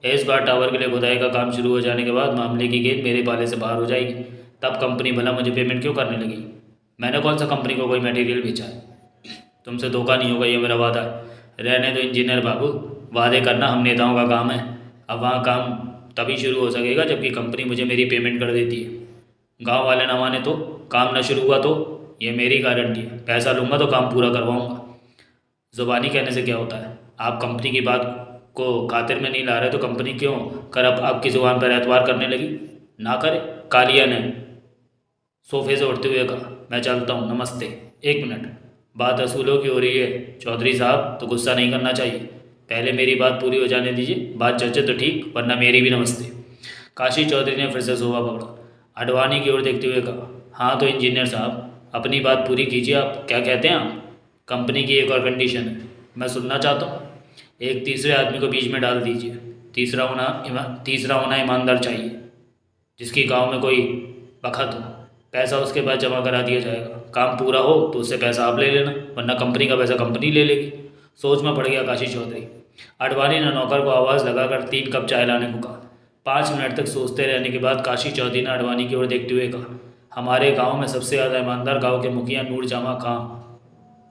इस बार टावर के लिए खुदाई का काम शुरू हो जाने के बाद मामले की गेंद मेरे पाले से बाहर हो जाएगी। तब कंपनी भला मुझे पेमेंट क्यों करने लगी? मैंने कौन सा कंपनी को कोई मटेरियल बेचा है? तुमसे धोखा नहीं होगा, ये मेरा वादा है। रहने दो इंजीनियर बाबू, वादे करना हम नेताओं का काम है। अब वहाँ काम तभी शुरू हो सकेगा जबकि कंपनी मुझे मेरी पेमेंट कर देती है। गांव वाले ना माने तो, काम ना शुरू हुआ तो, ये मेरी गारंटी है। पैसा लूँगा तो काम पूरा करवाऊँगा। ज़ुबानी कहने से क्या होता है? आप कंपनी की बात को खातिर में नहीं ला रहे तो कंपनी क्यों कर अब आपकी ज़ुबान पर एतवार करने लगी? ना करे। कालिया ने सोफे से उठते हुए कहा, मैं चलता हूँ, नमस्ते। 1 मिनट, बात असूलों की हो रही है चौधरी साहब, तो गुस्सा नहीं करना चाहिए। पहले मेरी बात पूरी हो जाने दीजिए, बात जचे तो ठीक, वरना मेरी भी नमस्ते। काशी चौधरी ने फिर से सोफा पकड़ा। अडवाणी की ओर देखते हुए कहा, हाँ तो इंजीनियर साहब, अपनी बात पूरी कीजिए। आप क्या कहते हैं? आप कंपनी की एक और कंडीशन है, मैं सुनना चाहता हूँ। एक तीसरे आदमी को बीच में डाल दीजिए। तीसरा होना ईमानदार चाहिए, जिसकी गांव में कोई बखत हो। पैसा उसके बाद जमा करा दिया जाएगा। काम पूरा हो तो उससे पैसा आप ले लेना, वरना कंपनी का पैसा कंपनी ले लेगी। सोच में पड़ गया काशी चौधरी। अडवाणी ने नौकर को आवाज़ लगाकर 3 कप चाय लाने को कहा। 5 मिनट तक सोचते रहने के बाद काशी चौधरी ने अडवाणी की ओर देखते हुए कहा, हमारे गाँव में सबसे ज़्यादा ईमानदार गाँव के मुखिया नूर जमा खां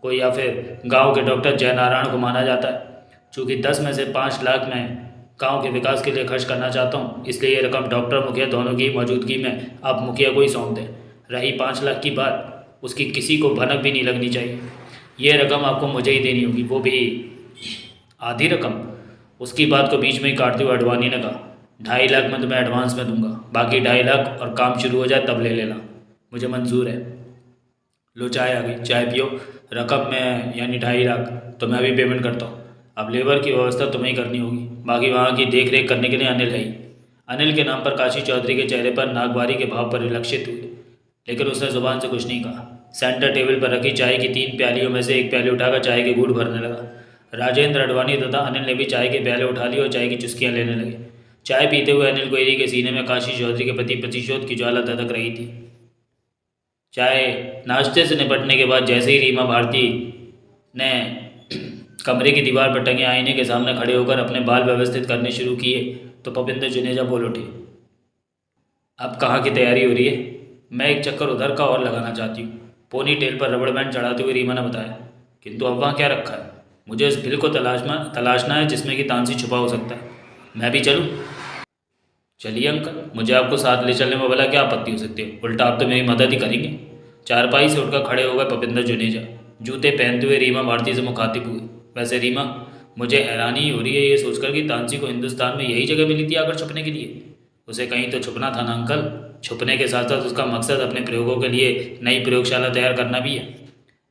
को या फिर गांव के डॉक्टर जयनारायण को माना जाता है। चूँकि 10 में से 5 लाख मैं गांव के विकास के लिए खर्च करना चाहता हूं, इसलिए ये रकम डॉक्टर मुखिया दोनों की मौजूदगी में आप मुखिया को ही सौंप दें। रही 5 लाख की बात, उसकी किसी को भनक भी नहीं लगनी चाहिए। ये रकम आपको मुझे ही देनी होगी, वो भी आधी रकम। उसकी बात को बीच में ही काटते हुए अडवाणी ने कहा, 2.5 लाख मैं तुम्हें एडवांस में दूंगा, बाकी 2.5 लाख और काम शुरू हो जाए तब ले लेना। मुझे मंजूर है। लो चाय आ गई, चाय पियो। रकम में यानी 2.5 लाख तो मैं अभी पेमेंट करता हूँ। अब लेबर की व्यवस्था तुम्हें ही करनी होगी, बाकी वहाँ की देख रेख करने के लिए अनिल है ही। अनिल के नाम पर काशी चौधरी के चेहरे पर नागवारी के भाव परिलक्षित हुए, लेकिन उसने जुबान से कुछ नहीं कहा। सेंटर टेबल पर रखी चाय की 3 प्यालियों में से एक प्याली उठाकर चाय के घूंट भरने लगा। राजेंद्र अडवाणी तथा अनिल ने भी चाय के प्याले उठा लिए और चाय की चुस्कियाँ लेने लगे। चाय पीते हुए अनिल कोयरी के सीने में काशी चौधरी के प्रति प्रतिशोध की ज्वाला धधक रही थी। चाय नाश्ते से निपटने के बाद जैसे ही रीमा भारती ने कमरे की दीवार पर टंगे आईने के सामने खड़े होकर अपने बाल व्यवस्थित करने शुरू किए तो पपिंदर जुनेजा बोल उठे, अब कहाँ की तैयारी हो रही है? मैं एक चक्कर उधर का और लगाना चाहती हूँ। पोनी टेल पर रबड़ बैंड चढ़ाते हुए रीमा ने बताया, किंतु अब वहाँ क्या रखा है? मुझे उस बिल को तलाशना है जिसमें कि तानसी छुपा हो सकता है। मैं भी चलूँ? चलिए अंकल, मुझे आपको साथ ले चलने में भला क्या आपत्ति हो सकती है? उल्टा आप तो मेरी मदद ही करेंगे। चारपाई से उठकर खड़े हो गए पपिंदर जुनेजा। जूते पहनते हुए रीमा भारती से मुखातिब हुए, वैसे रीमा, मुझे हैरानी हो रही है ये सोचकर कि तानसी को हिंदुस्तान में यही जगह मिली थी आकर छुपने के लिए। उसे कहीं तो छुपना था ना अंकल। छुपने के साथ साथ उसका मकसद अपने प्रयोगों के लिए नई प्रयोगशाला तैयार करना भी है।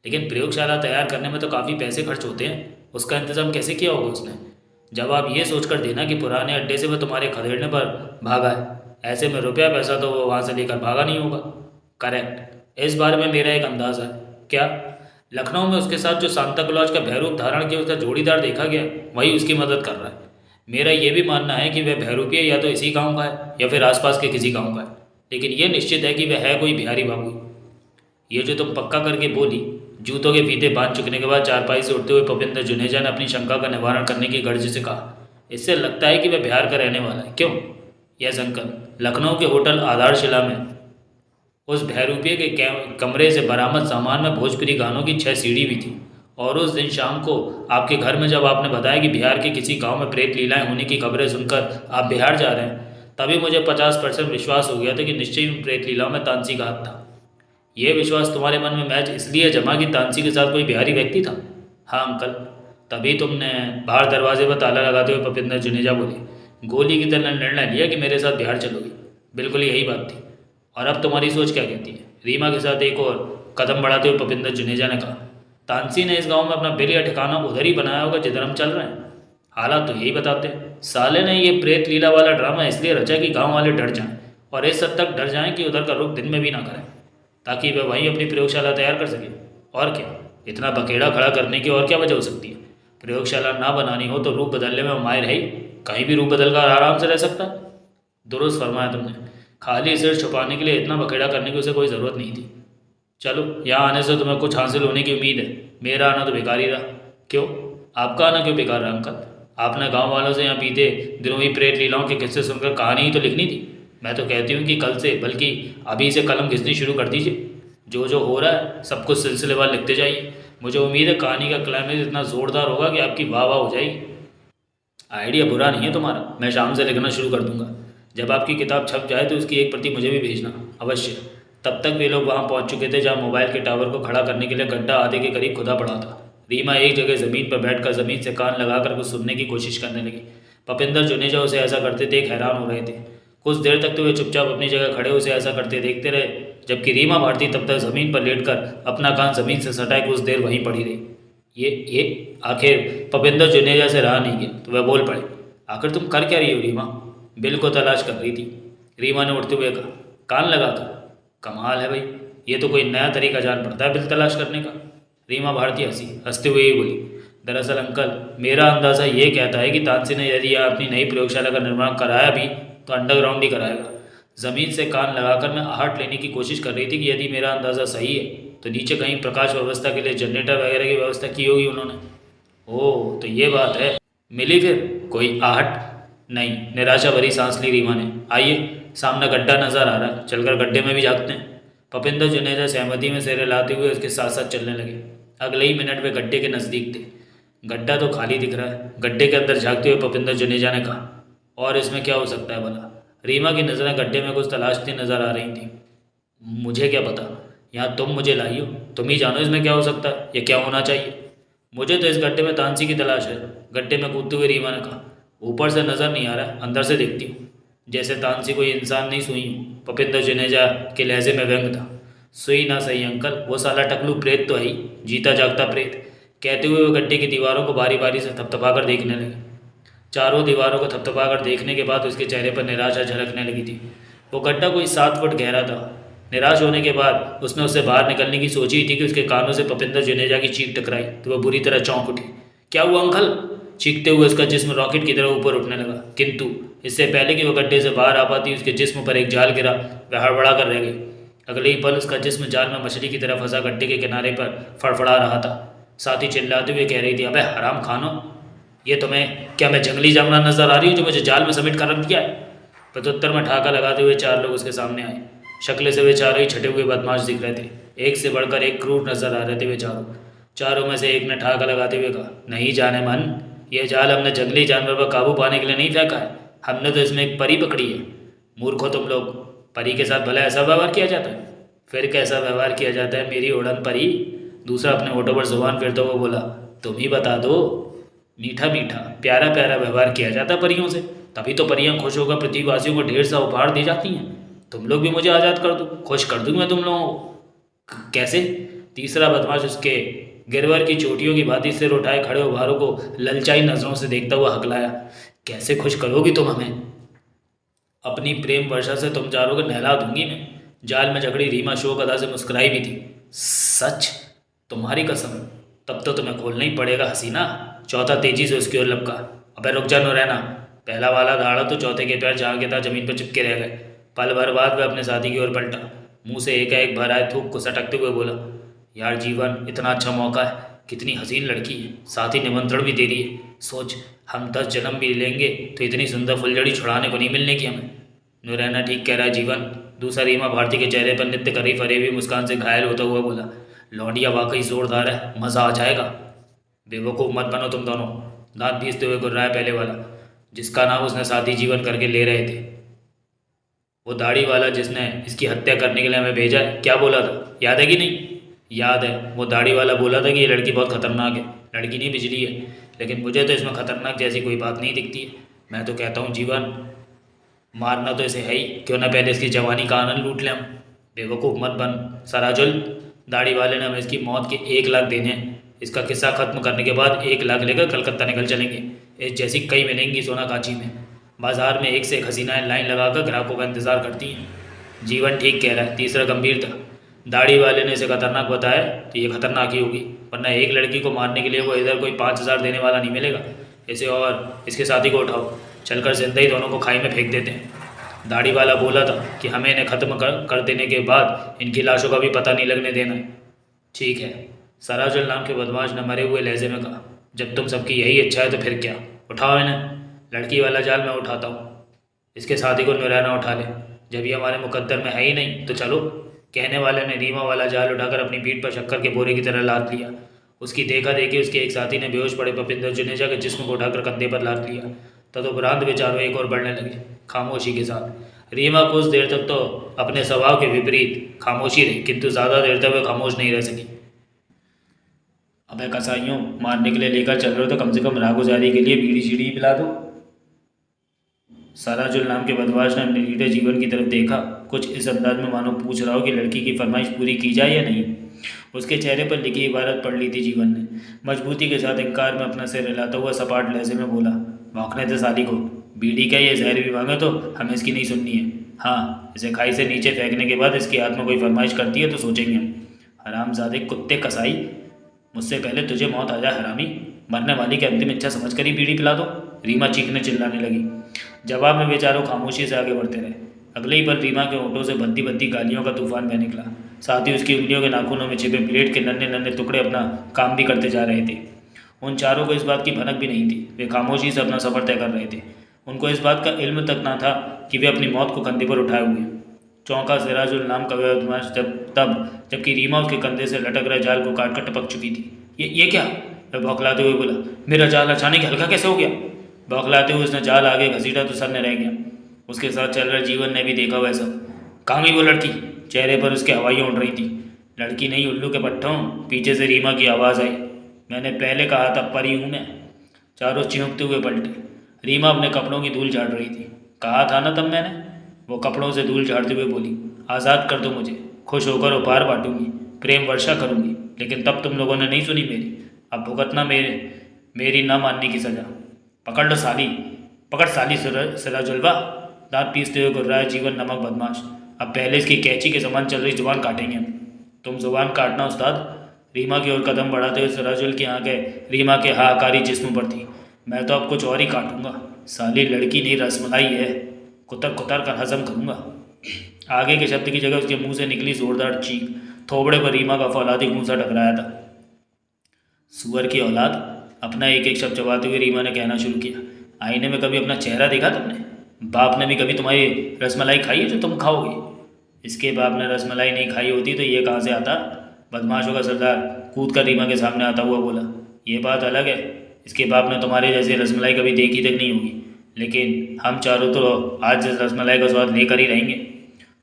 लेकिन प्रयोगशाला तैयार करने में तो काफ़ी पैसे खर्च होते हैं, उसका इंतज़ाम कैसे किया होगा उसने? जब आप ये सोच कर देना कि पुराने अड्डे से वो तुम्हारे खदेड़ने पर भागा है, ऐसे में रुपया पैसा तो वो वहाँ से लेकर भागा नहीं होगा। करेक्ट, इस बारे में मेरा एक अंदाज़ा है। क्या? लखनऊ में उसके साथ जो सांता क्लॉज का भैरूप धारण किया उसका जोड़ीदार देखा गया, वही उसकी मदद कर रहा है। मेरा ये भी मानना है कि वह बहरूपिया या तो इसी गांव का है या फिर आसपास के किसी गांव का है, लेकिन यह निश्चित है कि वह है कोई बिहारी बाबू। ये जो तुम पक्का करके बोली, जूतों के फीते बांध चुकने के बाद चारपाई से उठते हुए भूपेंद्र जुनेजा ने अपनी शंका का निवारण करने की गर्ज से कहा, इससे लगता है कि वह बिहार का रहने वाला है। क्यों? यस अंकल, लखनऊ के होटल आधारशिला में उस बहरूपिये के कमरे से बरामद सामान में भोजपुरी गानों की 6 सीडी भी थी। और उस दिन शाम को आपके घर में जब आपने बताया कि बिहार के किसी गांव में प्रेत लीलाएं होने की खबरें सुनकर आप बिहार जा रहे हैं, तभी मुझे 50% विश्वास हो गया था कि निश्चय ही प्रेत लीलाओं में तानसी का हाथ था। ये विश्वास तुम्हारे मन में मैच इसलिए जमा कि तानसी के साथ कोई बिहारी व्यक्ति था? हाँ अंकल, तभी तुमने बाहर दरवाजे पर ताला लगाते हुए भूपेंद्र जुनेजा बोले, गोली की तरह निर्णय लिया कि मेरे साथ बिहार चलोगी। बिल्कुल यही बात थी। और अब तुम्हारी सोच क्या कहती है? रीमा के साथ एक और कदम बढ़ाते हुए भूपेंद्र जुनेजा ने कहा, तानसी ने इस गांव में अपना बिल या ठिकाना उधर ही बनाया होगा जिधर हम चल रहे हैं। हालात तो यही बताते हैं। साले ने ये प्रेत लीला वाला ड्रामा इसलिए रचा कि गांव वाले डर जाएं, और इस हद तक डर जाएं कि उधर का रुख दिन में भी ना करें, ताकि वह वहीं अपनी प्रयोगशाला तैयार कर सके। और क्या, इतना बखेड़ा खड़ा करने की और क्या वजह हो सकती है? प्रयोगशाला ना बनानी हो तो रूप बदलने में माहिर है ही, कहीं भी रूप बदल कर आराम से रह सकता है। दुरुस्त फरमाया तुमने, खाली सिर छुपाने के लिए इतना बखेड़ा करने की उसे कोई ज़रूरत नहीं थी। चलो, यहाँ आने से तुम्हें कुछ हासिल होने की उम्मीद है, मेरा आना तो बेकार ही रहा। क्यों? आपका आना क्यों बेकार रहा अंकल? आपने गांव वालों से यहाँ बीते दिनों ही प्रेत लीलाओं के किस्से सुनकर कहानी ही तो लिखनी थी। मैं तो कहती हूँ कि कल से, बल्कि अभी से कलम घिसनी शुरू कर दीजिए। जो जो हो रहा है सब कुछ सिलसिलेवार लिखते जाइए। मुझे उम्मीद है कहानी का क्लाइमेक्स इतना ज़ोरदार होगा कि आपकी वाह वाह हो जाएगी। आइडिया बुरा नहीं है तुम्हारा, मैं शाम से लिखना शुरू कर दूंगा। जब आपकी किताब छप जाए तो उसकी एक प्रति मुझे भी भेजना अवश्य। तब तक वे लोग वहाँ पहुँच चुके थे जहाँ मोबाइल के टावर को खड़ा करने के लिए गड्ढा आधे के करीब खुदा पड़ा था। रीमा एक जगह ज़मीन पर बैठकर ज़मीन से कान लगाकर कुछ सुनने की कोशिश करने लगी। भूपेंद्र जुनेजा उसे ऐसा करते देख हैरान हो रहे थे। कुछ देर तक तो वे चुपचाप अपनी जगह खड़े उसे ऐसा करते देखते रहे, जबकि रीमा भारती तब तक ज़मीन पर लेटकर अपना कान ज़मीन से सटाए कुछ देर वहीं पड़ी रही। ये आखिर भूपेंद्र जुनेजा से रहा नहीं गया तो वह बोल पड़े, आखिर तुम कर क्या रही हो रीमा? बिल को तलाश कर रही थी, रीमा ने उठते हुए कहा। कान लगाकर? कमाल है भाई, ये तो कोई नया तरीका जान पड़ता है बिल तलाश करने का। रीमा भारती हंसते हुए ही बोली, दरअसल अंकल, मेरा अंदाज़ा ये कहता है कि तानसी ने यदि यह अपनी नई प्रयोगशाला का निर्माण कराया भी तो अंडरग्राउंड ही कराएगा। ज़मीन से कान लगाकर मैं आहट लेने की कोशिश कर रही थी कि यदि मेरा अंदाज़ा सही है तो नीचे कहीं प्रकाश व्यवस्था के लिए जनरेटर वगैरह की व्यवस्था की होगी उन्होंने। ओह, तो ये बात है। मिली फिर कोई आहट? नहीं, निराशा भरी सांस ली रीमा ने। आइए, सामने गड्ढा नज़र आ रहा है, चलकर गड्ढे में भी झाँकते हैं। भूपेंद्र जुनेजा सहमति में सिर हिलाते हुए उसके साथ साथ चलने लगे। अगले ही मिनट वे गड्ढे के नज़दीक थे। गड्ढा तो खाली दिख रहा है, गड्ढे के अंदर झाँकते हुए भूपेंद्र जुनेजा ने कहा, और इसमें क्या हो सकता है भला? रीमा की नज़रें गड्ढे में कुछ तलाशती नज़र आ रही थी। मुझे क्या पता, यहाँ तुम मुझे लाई हो, तुम ही जानो इसमें क्या हो सकता है या क्या होना चाहिए। मुझे तो इस गड्ढे में तानसी की तलाश है, गड्ढे में कूदते हुए रीमा ने कहा। ऊपर से नज़र नहीं आ रहा, अंदर से देखती हूँ। जैसे तानसी कोई इंसान नहीं सुई हूँ। भूपेंद्र जुनेजा के लहजे में व्यंग था। सुई ना सही अंकल, वो साला टकलू प्रेत तो है ही, जीता जागता प्रेत। कहते हुए वो गड्ढे की दीवारों को बारी बारी से थपथपा कर देखने लगे। चारों दीवारों को थपथपा कर देखने के बाद उसके चेहरे पर निराशा झलकने लगी थी। वो गड्ढा कोई 7 फुट गहरा था। निराश होने के बाद उसने उससे बाहर निकलने की सोची ही थी कि उसके कानों से भूपेंद्र जुनेजा की चीख टकराई तो वह बुरी तरह चौंक उठी। क्या हुआ अंकल? चीखते हुए उसका जिस्म रॉकेट की तरह ऊपर उठने लगा, किंतु इससे पहले कि वह गड्ढे से बाहर आ पाती उसके जिस्म पर एक जाल गिरा। वह हड़बड़ा कर रह गई। अगले ही पल उसका जिस्म जाल में मछली की तरह फंसा गड्ढे के किनारे पर फड़फड़ा रहा था। साथ ही चिल्लाते हुए कह रही थी, अबे हराम खानो, ये तुम्हें क्या मैं जंगली जामुना नजर आ रही हूँ जो मुझे जाल में समेट कर रख दिया है? प्रत्युत्तर में ठाका लगाते हुए 4 लोग उसके सामने आए। शक्ल से वे चारों ही छटे हुए बदमाश दिख रहे थे। एक से बढ़कर एक क्रूर नजर आ रहे थे वे चारों में से एक ने ठाका लगाते हुए कहा, नहीं जाने मन, ये जाल हमने जंगली जानवर पर काबू पाने के लिए नहीं फेंका है, हमने तो इसमें एक परी पकड़ी है। मूर्खो तुम लोग, परी के साथ भला ऐसा व्यवहार किया जाता है? फिर कैसा व्यवहार किया जाता है मेरी उड़न परी? दूसरा अपने होठों पर जुबान फेरता हुआ बोला, तुम ही बता दो। मीठा मीठा प्यारा प्यारा व्यवहार किया जाता परियों से, तभी तो परियां खुश होकर पृथ्वीवासियों को ढेर सा उपहार दी जाती हैं। तुम लोग भी मुझे आज़ाद कर दो, खुश कर दूँ मैं तुम लोगों को। कैसे? तीसरा बदमाश उसके गिरवर की चोटियों की भांति सिर उठाए खड़े उभारों को ललचाई नजरों से देखता हुआ हकलाया। कैसे खुश करोगी तुम हमें? अपनी प्रेम वर्षा से तुम चारों को नहला दूंगी मैं। जाल में जकड़ी रीमा शोक अदा से मुस्कुराई भी थी। सच? तुम्हारी कसम। तब तो तुम्हें खोलना ही पड़ेगा हसीना। चौथा तेजी से उसकी ओर लपका। अबे रुक जा नौरैना। पहला वाला धाड़ा तो चौथे के पैर जहाँ के तहाँ जमीन पर चिपके रह गए। पल भर बाद वह अपने साथी की ओर पलटा। मुंह से एकाएक भर आए थूक को सटकते हुए बोला, यार जीवन, इतना अच्छा मौका है, कितनी हसीन लड़की है, साथ ही निमंत्रण भी दे रही है। सोच, हम 10 जन्म भी लेंगे तो इतनी सुंदर फुलझड़ी छुड़ाने को नहीं मिलने की हमें। नूरैना ठीक कह रहा है जीवन। दूसरा रीमा भारती के चेहरे पर नित्य करी फरेबी मुस्कान से घायल होता हुआ बोला, लौंडिया वाकई जोरदार है, मज़ा आ जाएगा। बेवकूफ़ मत बनो तुम दोनों। दांत पीसते हुए गुर्राया पहले वाला, जिसका नाम उसने साथी जीवन करके ले रहे थे। वो दाढ़ी वाला जिसने इसकी हत्या करने के लिए हमें भेजा है, क्या बोला था, याद है कि नहीं? याद है। वो दाढ़ी वाला बोला था कि ये लड़की बहुत खतरनाक है। लड़की नहीं, बिजली है। लेकिन मुझे तो इसमें खतरनाक जैसी कोई बात नहीं दिखती है। मैं तो कहता हूँ जीवन, मारना तो इसे है ही, क्यों ना पहले इसकी जवानी का आनंद लूट लें हम। बेवकूफ़ मत बन सराजुल। दाढ़ी वाले ने हमें इसकी मौत के 1 लाख देने हैं। इसका किस्सा ख़त्म करने के बाद 1 लाख लेकर कलकत्ता निकल चलेंगे। इस जैसी कई मिलेंगी सोना कांची में। बाजार में एक से एक हसीनाएं लाइन लगाकर ग्राहकों का इंतज़ार करती हैं। जीवन ठीक कह रहा है। तीसरा गंभीर था। दाढ़ी वाले ने इसे खतरनाक बताया तो ये खतरनाक ही होगी, वरना एक लड़की को मारने के लिए वो इधर कोई 5,000 देने वाला नहीं मिलेगा। इसे और इसके साथी को उठाओ, चलकर जिंदा ही दोनों को खाई में फेंक देते हैं। दाढ़ी वाला बोला था कि हमें इन्हें ख़त्म कर देने के बाद इनकी लाशों का भी पता नहीं लगने देना है। ठीक है, सराजुल नाम के बदमाश ने मरे हुए लहजे में कहा, जब तुम सबकी यही इच्छा है तो फिर क्या, उठाओ इन्हें। लड़की वाला जाल मैं उठाता हूँ, इसके साथी को नौरैना उठा ले। जब ये हमारे मुकद्दर में है ही नहीं तो चलो। कहने वाले ने रीमा वाला जाल उठाकर अपनी पीठ पर शक्कर के बोरे की तरह लाद लिया। उसकी देखा देखी उसके एक साथी ने बेहोश पड़े भूपिंदर जुनेजा के जिस्म को उठाकर कंधे पर लाद लिया। तदुपरांत बेचारों एक और बढ़ने लगे, खामोशी के साथ। रीमा कुछ देर तक तो अपने स्वभाव के विपरीत खामोशी रही, किंतु ज़्यादा देर तक वह खामोश नहीं रह सकी। अबे कसाईयों, मारने के लिए लेकर चल रहे हो तो कम से कम रागुजारी के लिए बीड़ी शीड़ी पिला दो। सराजुल नाम के बदमाश ने अपने लीडर जीवन की तरफ देखा, कुछ इस अंदाज में मानो पूछ रहा हो कि लड़की की फरमाइश पूरी की जाए या नहीं। उसके चेहरे पर लिखी इबारत पढ़ ली थी जीवन ने। मजबूती के साथ इनकार में अपना सिर हिलाता हुआ सपाट लहजे में बोला, भौंकने दे साली को। बीड़ी क्या ये जहर भी मांगे तो हमें इसकी नहीं सुननी है। हाँ, इसे खाई से नीचे फेंकने के बाद इसकी आत्मा कोई फरमाइश करती है तो सोचेंगे हम। हरामजादे कुत्ते कसाई, मुझसे पहले तुझे मौत आ जाए हरामी। मरने वाली की अंतिम इच्छा समझ कर ही बीड़ी पिला दो। रीमा चीखने चिल्लाने लगी। जवाब में बेचारों खामोशी से आगे बढ़ते रहे। अगले ही पल रीमा के होठों से भद्दी भद्दी गालियों का तूफान बह निकला। साथ ही उसकी उंगलियों के नाखूनों में छिपे ब्लेड के नन्हे नन्हे टुकड़े अपना काम भी करते जा रहे थे। उन चारों को इस बात की भनक भी नहीं थी। वे खामोशी से अपना सफ़र तय कर रहे थे। उनको इस बात का इल्म तक ना था कि वे अपनी मौत को कंधे पर उठाए हुए हैं। चौंका सिराजुल नाम का बदमाश जबकि रीमा उसके कंधे से लटक रहे जाल को काट कर टपक चुकी थी। ये क्या? वह बौखलाते हुए बोला, मेरा जाल अचानक हल्का कैसे हो गया? बौखलाते हुए उसने जाल आगे घसीटा तो सर ने रह गया। उसके साथ चल रहे जीवन ने भी देखा वैसा। कहाँ गई वो लड़की? चेहरे पर उसकी हवाइयाँ उड़ रही थी। लड़की नहीं उल्लू के पट्टों, पीछे से रीमा की आवाज़ आई, मैंने पहले कहा था परी हूँ मैं। चारों चिंकते हुए पलटे। रीमा अपने कपड़ों की धूल झाड़ रही थी। कहा था ना तब मैंने। वो कपड़ों से धूल झाड़ते हुए बोली, आज़ाद कर दो मुझे, खुश होकर उपहार बांटूंगी, प्रेम वर्षा करूंगी, लेकिन तब तुम लोगों ने नहीं सुनी मेरी। अब भुगतना मेरी ना मानने की सज़ा। पकड़ लो साली, पकड़ साली सिराजुलवा। दांत पीसते हुए गुर्राया जीवन नमक बदमाश। अब पहले इसकी कैंची के समान चल रही जुबान काटेंगे हम। तुम जुबान काटना उस्ताद। रीमा की ओर कदम बढ़ाते हुए सिराजुल की आंखें रीमा के हाहाकारी जिस्म पर थी। मैं तो अब कुछ और ही काटूंगा। साली लड़की नहीं रसमलाई है, कुतर कुतर कर हजम करूंगा। आगे के शब्द की जगह उसके मुंह से निकली जोरदार चीख। थोबड़े पर रीमा का फौलादी घूंसा टकराया था। सुअर की औलाद। अपना एक एक शब्द चबाते हुए रीमा ने कहना शुरू किया, आईने में कभी अपना चेहरा देखा तुमने? बाप ने भी कभी तुम्हारी रसमलाई खाई है जो तुम खाओगे? इसके बाप ने रसमलाई नहीं खाई होती तो ये कहाँ से आता? बदमाशों का सरदार कूद कर रीमा के सामने आता हुआ बोला, ये बात अलग है, इसके बाप ने तुम्हारे जैसे रसमलाई कभी देखी तक नहीं होगी, लेकिन हम चारों तो आज इस रसमलाई का स्वाद लेकर ही रहेंगे।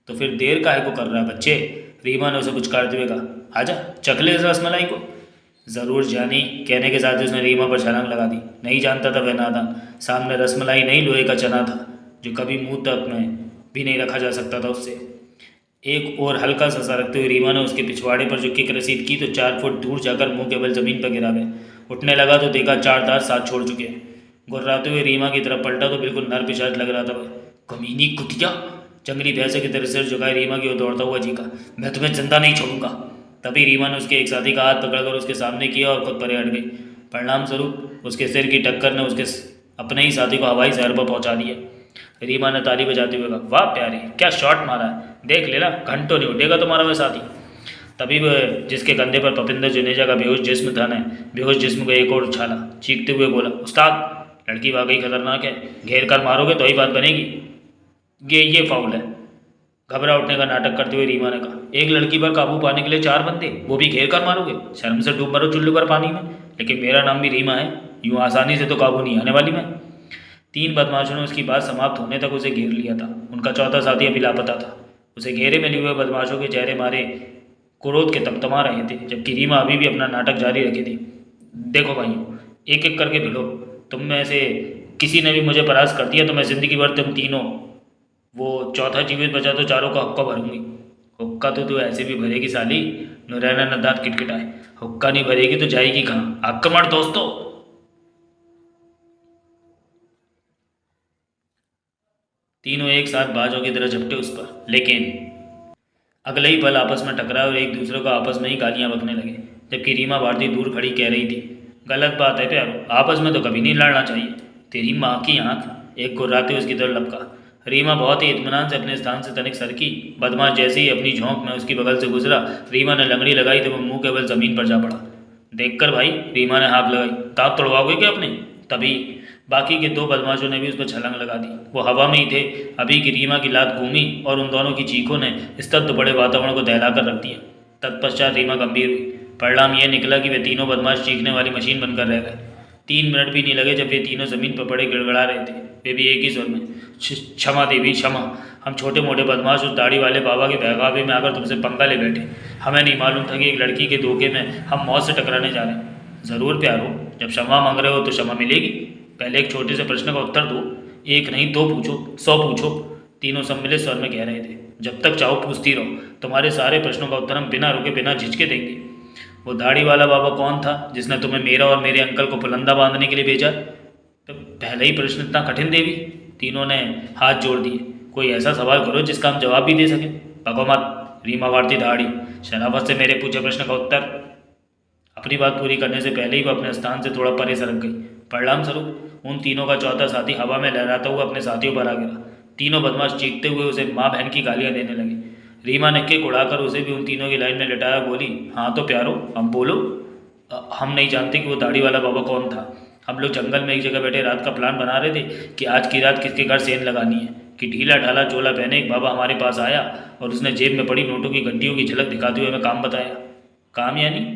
तो फिर देर काहे को कर रहा है बच्चे? रीमा ने उसे कुछ करते हुए कहा, आजा चख ले इस रसमलाई को। ज़रूर जानी, कहने के साथ ही उसने रीमा पर छलांग लगा दी। नहीं जानता था वह नादान, सामने रसमलाई नहीं लोहे का चना था जो कभी मुंह तक में भी नहीं रखा जा सकता था उससे। एक और हल्का सा रखते हुए रीमा ने उसके पिछवाड़े पर जो किक रसीद की तो 4 फुट दूर जाकर मुंह के बल जमीन पर गिरा गया। उठने लगा तो देखा 4 दांत साथ छोड़ चुके हैं। गुर्राते हुए रीमा की तरफ पलटा तो बिल्कुल नर पिशाच लग रहा था वह। कमीनी कुतिया, जंगली भैंसे की तरह सिर झुकाए रीमा की ओर दौड़ता हुआ चीखा, मैं तुम्हें जिंदा नहीं छोड़ूंगा। तभी रीमा ने उसके एक साथी का हाथ पकड़कर उसके सामने किया और खुद परे हट गई। परिणाम स्वरूप उसके सिर की टक्कर ने उसके अपने ही साथी को हवाई शहर पर पहुंचा दिया। रीमा ने ताली बजाते हुए कहा, वाह प्यारे, क्या शॉट मारा है, देख लेना घंटों नहीं उठेगा तुम्हारा वह साथी। तभी वह जिसके कंधे पर पपिंदर जुनेजा का बेहोश जिस्म था ने बेहोश जिस्म को एक और उछाला, चीखते हुए बोला, उस्ताद लड़की वाकई खतरनाक है, घेर कर मारोगे तो ही बात बनेगी, ये फाउल है। घबरा उठने का नाटक करते हुए रीमा ने कहा, एक लड़की पर काबू पाने के लिए 4 बंदे, वो भी घेर कर मारोगे, शर्म से डूब मरो चुल्लू पर पानी में। लेकिन मेरा नाम भी रीमा है, यूँ आसानी से तो काबू नहीं आने वाली मैं। 3 बदमाशों ने उसकी बात समाप्त होने तक उसे घेर लिया था। उनका चौथा साथी अभी लापता था। उसे घेरे में लिए हुए बदमाशों के चेहरे मारे क्रोध के तमतमा रहे थे, जबकि रीमा अभी भी अपना नाटक जारी रखी थी। देखो भाइयों, एक एक करके भिड़ो, तुम में से किसी ने भी मुझे परास्त कर दिया तो मैं ज़िंदगी भर तुम तीनों, वो चौथा जीवित बचा तो चारों का हुक्का भरूंगी। हुक्का तो तू ऐसे भी भरेगी साली, नुरैना न दांत किटकिटाए, हुक्का नहीं भरेगी तो जाएगी कहाँ। आक्रमण दोस्तों। तीनों एक साथ बाजों की तरह झपटे उस पर, लेकिन अगले ही पल आपस में टकराए और एक दूसरे को आपस में ही गालियां बकने लगे। जबकि रीमा भारती दूर खड़ी कह रही थी, गलत बात है प्यारो, आपस में तो कभी नहीं लड़ना चाहिए। तेरी माँ की आंख, एक गुर्राते उसकी तरफ लपका। रीमा बहुत ही इत्मीनान से अपने स्थान से तनिक सरकी। बदमाश जैसे ही अपनी झोंक में उसकी बगल से गुजरा, रीमा ने लंगड़ी लगाई तो वो मुंह के बल जमीन पर जा पड़ा। देखकर भाई, रीमा ने हाथ लगाई, दांत तोड़वाओगे क्या अपने? तभी बाकी के 2 बदमाशों ने भी उस पर छलांग लगा दी। वो हवा में ही थे अभी कि रीमा की लात घूमी और उन दोनों की चीखों ने स्तब्ध बड़े वातावरण को दहला कर रख दिया। तत्पश्चात रीमा गंभीर हुई। परिणाम यह निकला कि वे तीनों बदमाश चीखने वाली मशीन बनकर रह गए। 3 मिनट भी नहीं लगे जब वे तीनों जमीन पर पड़े गिड़गड़ा रहे थे। वे भी एक ही स्वर में, क्षमा देवी क्षमा, हम छोटे मोटे बदमाश उस दाढ़ी वाले बाबा के बहकावे में आकर तुमसे पंगा ले बैठे। हमें नहीं मालूम था कि एक लड़की के धोखे में हम मौत से टकराने जा रहे हैं। ज़रूर प्यारो, जब क्षमा मांग रहे हो तो क्षमा मिलेगी। पहले एक छोटे से प्रश्न का उत्तर दो, एक नहीं 2 पूछो, 100 पूछो। तीनों सम्मिलित स्वर में कह रहे थे। जब तक चाहो पूछती रहो, तुम्हारे सारे प्रश्नों का उत्तर हम बिना रुके बिना झिझके देंगे। वो दाढ़ी वाला बाबा कौन था जिसने तुम्हें मेरा और मेरे अंकल को पुलंदा बांधने के लिए भेजा? तो पहले ही प्रश्न इतना कठिन देवी? तीनों ने हाथ जोड़ दिए। कोई ऐसा सवाल करो जिसका हम जवाब भी दे सकें। भगो मत, रीमा भारती दाढ़ी, शराफत से मेरे पूछे प्रश्न का उत्तर। अपनी बात पूरी करने से पहले ही वो अपने स्थान से थोड़ा परे सरक गई। परिणाम स्वरूप उन तीनों का चौथा साथी हवा में लहराता हुआ अपने साथियों पर आ गिरा। तीनों बदमाश चीखते हुए उसे माँ बहन की गालियाँ देने लगे। रीमा ने केक उड़ाकर उसे भी उन तीनों की लाइन में लटाया, बोली, हाँ तो प्यारो, अब बोलो। हम नहीं जानते कि वो दाढ़ी वाला बाबा कौन था। हम लोग जंगल में एक जगह बैठे रात का प्लान बना रहे थे कि आज की रात किसके घर सेंध लगानी है कि ढीला ढाला चोला पहने एक बाबा हमारे पास आया और उसने जेब में पड़ी नोटों की गड्डियों की झलक दिखाते हुए हमें काम बताया। काम यानी?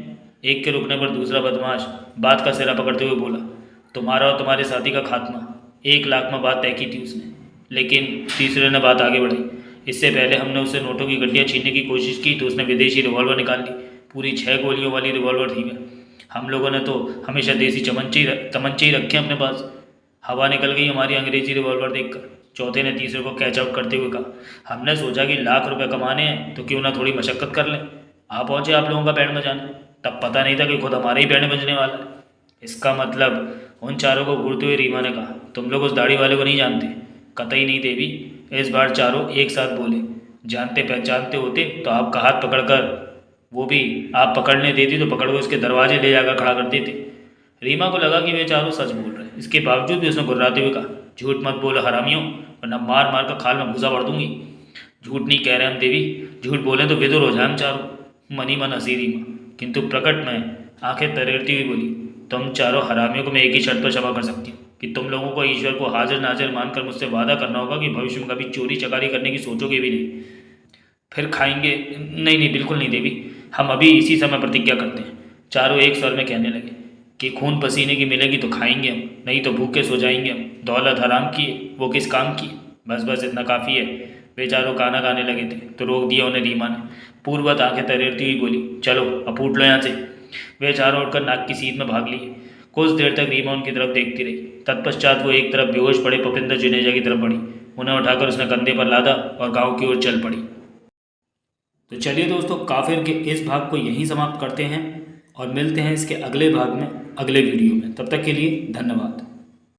एक के रुकने पर दूसरा बदमाश बात का सिरा पकड़ते हुए बोला, तुम्हारा और तुम्हारे साथी का खात्मा। 1 लाख में बात तय की थी उसने। लेकिन तीसरे ने बात आगे बढ़ाई, इससे पहले हमने उससे नोटों की गड्डियाँ छीनने की कोशिश की तो उसने विदेशी रिवॉल्वर निकाल ली। पूरी 6 गोलियों वाली रिवॉल्वर थी वह। हम लोगों ने तो हमेशा देसी तमंचे ही रखे अपने पास। हवा निकल गई हमारी अंग्रेजी रिवॉल्वर देखकर। चौथे ने तीसरे को कैच आउट करते हुए कहा, हमने सोचा कि लाख रुपए कमाने हैं तो क्यों ना थोड़ी मशक्क़त कर लें। आ पहुँचे आप लोगों का बैंड बजाने, तब पता नहीं था कि खुद हमारे ही बैंड बजने वाला है। इसका मतलब? उन चारों को घूरते हुए रीमा ने कहा, तुम लोग उस दाढ़ी वाले को नहीं जानते? कतई नहीं देवी। इस बार चारों एक साथ बोले, जानते पहचानते होते तो आपका हाथ पकड़कर, वो भी आप पकड़ने देती तो पकड़ को उसके दरवाजे ले जाकर खड़ा कर देते। रीमा को लगा कि वे चारों सच बोल रहे हैं। इसके बावजूद भी उसने गुर्राते हुए कहा, झूठ मत बोलो हरामियों, वरना मार मार कर खाल में भूसा भर दूंगी। झूठ नहीं कह रहे हम देवी, झूठ बोलें तो विदुर हो जाए हम चारों। मनी मन हंसी रीमा, किंतु प्रकट में आंखें तरेरती हुई बोली, तुम चारों हरामियों को मैं एक ही शर्त पर क्षमा कर सकती हूँ कि तुम लोगों को ईश्वर को हाजिर नाजिर मानकर मुझसे वादा करना होगा कि भविष्य में कभी चोरी चकारी करने की सोचोगे भी नहीं। फिर खाएंगे? नहीं नहीं, बिल्कुल नहीं देवी, हम अभी इसी समय प्रतिज्ञा करते हैं। चारों एक स्वर में कहने लगे कि खून पसीने की मिलेगी तो खाएंगे हम, नहीं तो भूखे सो जाएंगे हम। दौलत हराम की है, वो किस काम की? बस बस इतना काफ़ी है। वे चारों गाना गाने लगे थे तो रोक दिया उन्हें रीमा ने। पूर्ववत आंखें तरेरती हुई बोली, चलो अब उठ लो यहाँ से। वे चारों उठकर नाक की सीध में भाग लिए। कुछ देर तक रीमा उनकी तरफ देखती रही। तत्पश्चात वो एक तरफ बेहोश पड़े पपिंदर जुनेजा की तरफ बढ़ी। उन्हें उठाकर उसने कंधे पर लादा और गांव की ओर चल पड़ी। तो चलिए दोस्तों, काफिर के इस भाग को यहीं समाप्त करते हैं और मिलते हैं इसके अगले भाग में अगले वीडियो में। तब तक के लिए धन्यवाद।